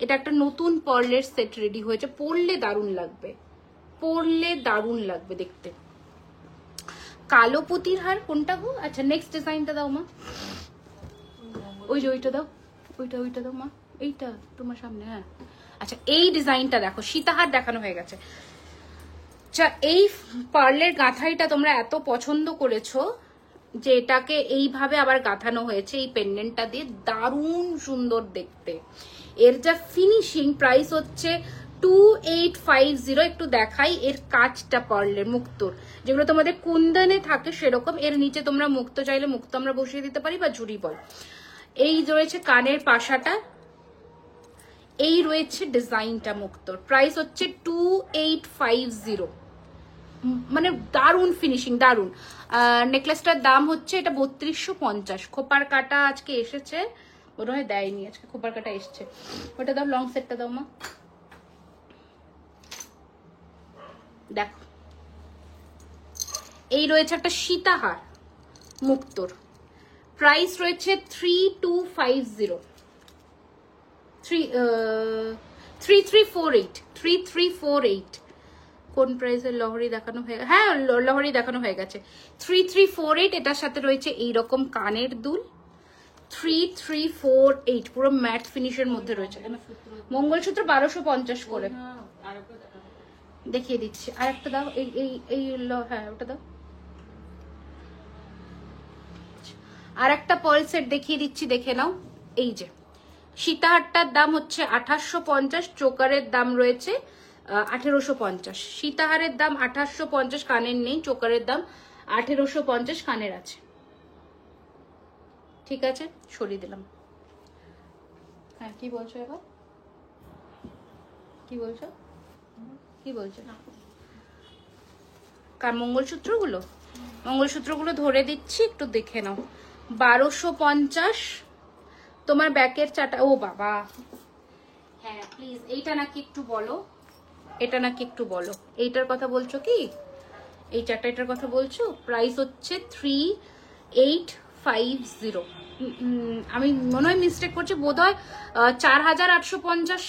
এটা একটা নতুন পার্লের সেট রেডি হয়েছে, পরলে দারুণ লাগবে, পরলে দারুণ লাগবে দেখতে। কালো পুতির হার কোনটা গো? আচ্ছা নেক্সট ডিজাইনটা দাও মা, ওই যে ওইটা দাও, ওইটা দাও মা, এইটা তোমার সামনে। হ্যাঁ আচ্ছা এই ডিজাইনটা দেখো, সীতাহার দেখানো হয়ে গেছে। আচ্ছা এই পার্লের গাঁথাইটা তোমরা এত পছন্দ করেছো যে এটাকে এইভাবে আবার গাঁথানো হয়েছে এই পেন্ডেন্টটা দিয়ে, দারুণ সুন্দর দেখতে। এর যা ফিনিশিং, প্রাইস হচ্ছে 2850। একটু দেখাই এর কাজটা, পার্লের মুক্তোর যেগুলো তোমাদের কুন্দনে থাকে সেরকম। এর নিচে তোমরা মুক্তো চাইলে মুক্তো আমরা বসিয়ে দিতে পারি, বা ঝুড়ি বল। এই রয়েছে কানের পাশাটা, এই রয়েছে ডিজাইনটা মুক্তোর। প্রাইস হচ্ছে 2850, মানে দারুণ ফিনিশিং, দারুণ। নেকলেসটার দাম হচ্ছে এটা 3250। খোপার কাটা আজকে এসেছে, মনে হয় দেয়নি আজকে, খোপার কাটা এসছে। ওটা দাও, লং সেটটা দাও মা। দেখো এই রয়েছে একটা সীতাহার মুক্তোর, প্রাইস রয়েছে 3250, 3348, 3348। কোন প্রাইসের লহরি দেখানো হয়ে গেছে? হ্যাঁ লহরি দেখানো হয়ে গেছে। 3348। এটার সাথে রয়েছে এইরকম কানের দুল, 3348, পুরো ম্যাট ফিনিশের মধ্যে রয়েছে। মঙ্গলসূত্র 1250 করে দেখিয়ে দিচ্ছি। আর একটা দাও, এই হ্যাঁ ওটা দাও। আর একটা পার্ল সেট দেখিয়ে দিচ্ছি, দেখে নাও। এই যে সীতাহারটার দাম হচ্ছে 2850, চোকারের দাম রয়েছে 1850। সীতাহারের দাম 2850, কানের নেই, চোকারের দাম 1850, কানের আছে। ঠিক আছে সরিয়ে দিলাম। হ্যাঁ কি বলছো এবার, কি বলছো, কি বলছো? কার মঙ্গলসূত্রগুলো ধরে দিচ্ছি, একটু দেখে নাও। 1250 তোমার ব্যাকের চাটা। ও বাবা, হ্যাঁ প্লিজ এইটা নাকি একটু বলো, এটা নাকি একটু বলো, এইটার কথা বলছো কি? এই চারটা এটার কথা বলছো? প্রাইস হচ্ছে 3850। আমি মনে হয় মিস্টেক করছি, বোধ হয় 4850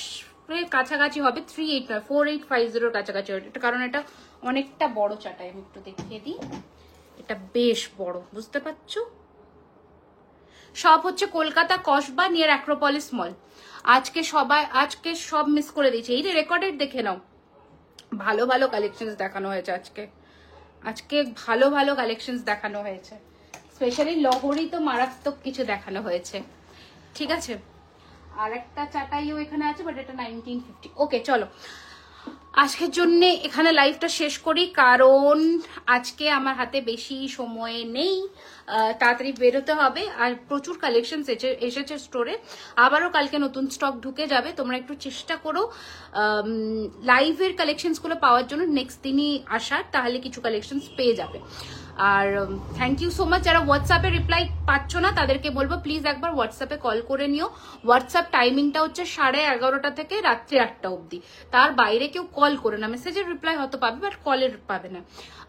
কাছাকাছি হবে, 4850 কাছাকাছি হবে, কারণ এটা অনেকটা বড় চাটাই। আমি একটু দেখিয়ে দিই, এটা বেশ বড়, বুঝতে পারছো? সব হচ্ছে কলকাতা কসবা নিয়ার অ্যাক্রোপলিস মল। আজকে সব মিস করে দিয়েছে। এই রেকর্ডেড দেখে নাও, ভালো ভালো কালেকশন দেখানো হয়েছে আজকে ভালো ভালো কালেকশন দেখানো হয়েছে। স্পেশালি লহরি তো মারাত্মক কিছু দেখানো হয়েছে, ঠিক আছে। আর একটা চাটাইও এখানে আছে, বাট এটা 1950। ওকে চলো, আজকের জন্য এখানে লাইভটা শেষ করি, কারণ আজকে আমার হাতে বেশি সময় নেই, তাড়াতাড়ি বেরোতে হবে। আর প্রচুর কালেকশন এসেছে স্টোরে, আবারও কালকে নতুন স্টক ঢুকে যাবে। তোমরা একটু চেষ্টা করো লাইভের কালেকশনসগুলো পাওয়ার জন্য, নেক্সট দিনই আসার, তাহলে কিছু কালেকশনস পেয়ে যাবে। আর থ্যাংক ইউ সো মাচ। যারা হোয়াটসঅ্যাপে রিপ্লাই পাচ্ছ না তাদেরকে বলবো প্লিজ একবার হোয়াটসঅ্যাপে কল করে নিও। হোয়াটসঅ্যাপ টাইমিংটা হচ্ছে 11:30 থেকে রাত্রি 8টা অবধি, তার বাইরে কেউ কল করে না। মেসেজের রিপ্লাই হয়তো পাবে, বাট কলের পাবে না।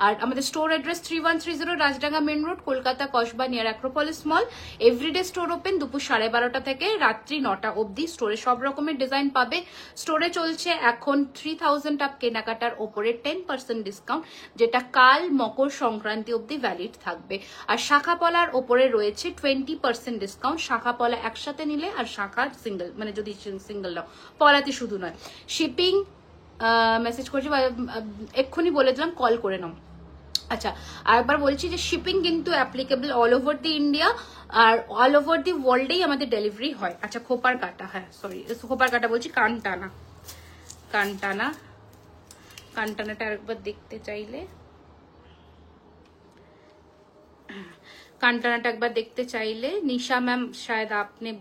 আর আমাদের store address 3130 Rajdanga main road, Kolkata Kasba near Acropolis Mall. Everyday store open দুপুর 12:30 থেকে রাত্রি 9টা অবধি। স্টোরে সব রকমের ডিজাইন পাবে। স্টোরে চলছে এখন 3000 আপ কেনাকাটার ওপরে 10% ডিসকাউন্ট, যেটা কাল মকর সংক্রান্তি অবধি ভ্যালিড থাকবে। আর শাখা পলার ওপরে রয়েছে 20% ডিসকাউন্ট, শাখা পলা একসাথে নিলে আর শাখা সিঙ্গেল, মানে যদি সিঙ্গেল নাও, পলাতে শুধু নয়। শিপিং মেসেজ করছি, এক্ষুনি বলে দিলাম কল করে নাও। আচ্ছা, আর একবার বলছি যে শিপিং কিন্তু applicable all over the India আর অল ওভার দি ওয়ার্ল্ডেই আমাদের ডেলিভারি হয়। আচ্ছা, খোপার কাটা, হ্যাঁ সরি খোপার কাটা বলছি, কানটানাটা আরেকবার দেখতে চাইলে, कांटानाटा एक बार देखते चाइले। निशा मैम शायद आपने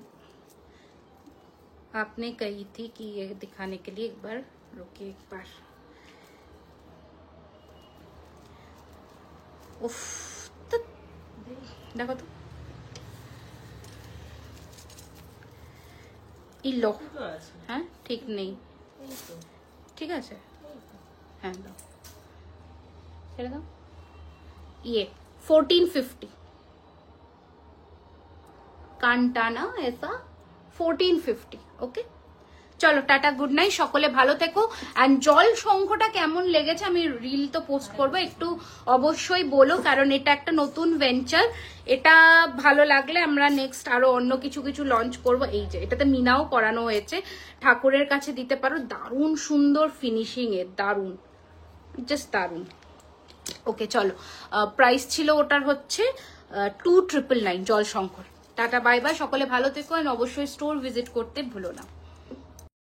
कही थी कि ये दिखाने के लिए, एक बार रुकिए, एक बार। उफ, देखो तो इलो, हाँ ठीक नहीं, ठीक है सर, हाँ दो, चलो दो, ये 1450 কানটানা ऐसा 1450। ওকে চলো, টাটা, গুড নাইট, সকলে ভালো থেকো। এন্ড জল শঙ্খটা কেমন লেগেছে আমি রিল তো পোস্ট করবো, একটু অবশ্যই বলো, কারণ এটা একটা নতুন ভেঞ্চার। এটা ভালো লাগলে আমরা নেক্সট আরো অন্য কিছু লঞ্চ করব। এই যে এটাতে মিনাও করানো হয়েছে, ঠাকুরের কাছে দিতে পারো, দারুণ সুন্দর ফিনিশিং এর, দারুণ, জাস্ট দারুণ। ওকে চলো, প্রাইস ছিল ওটার হচ্ছে 2999 জল শঙ্কর। টাটা বাই বাই, সকলে ভালো থেকো, অবশ্যই স্টোর ভিজিট করতে ভুলো না।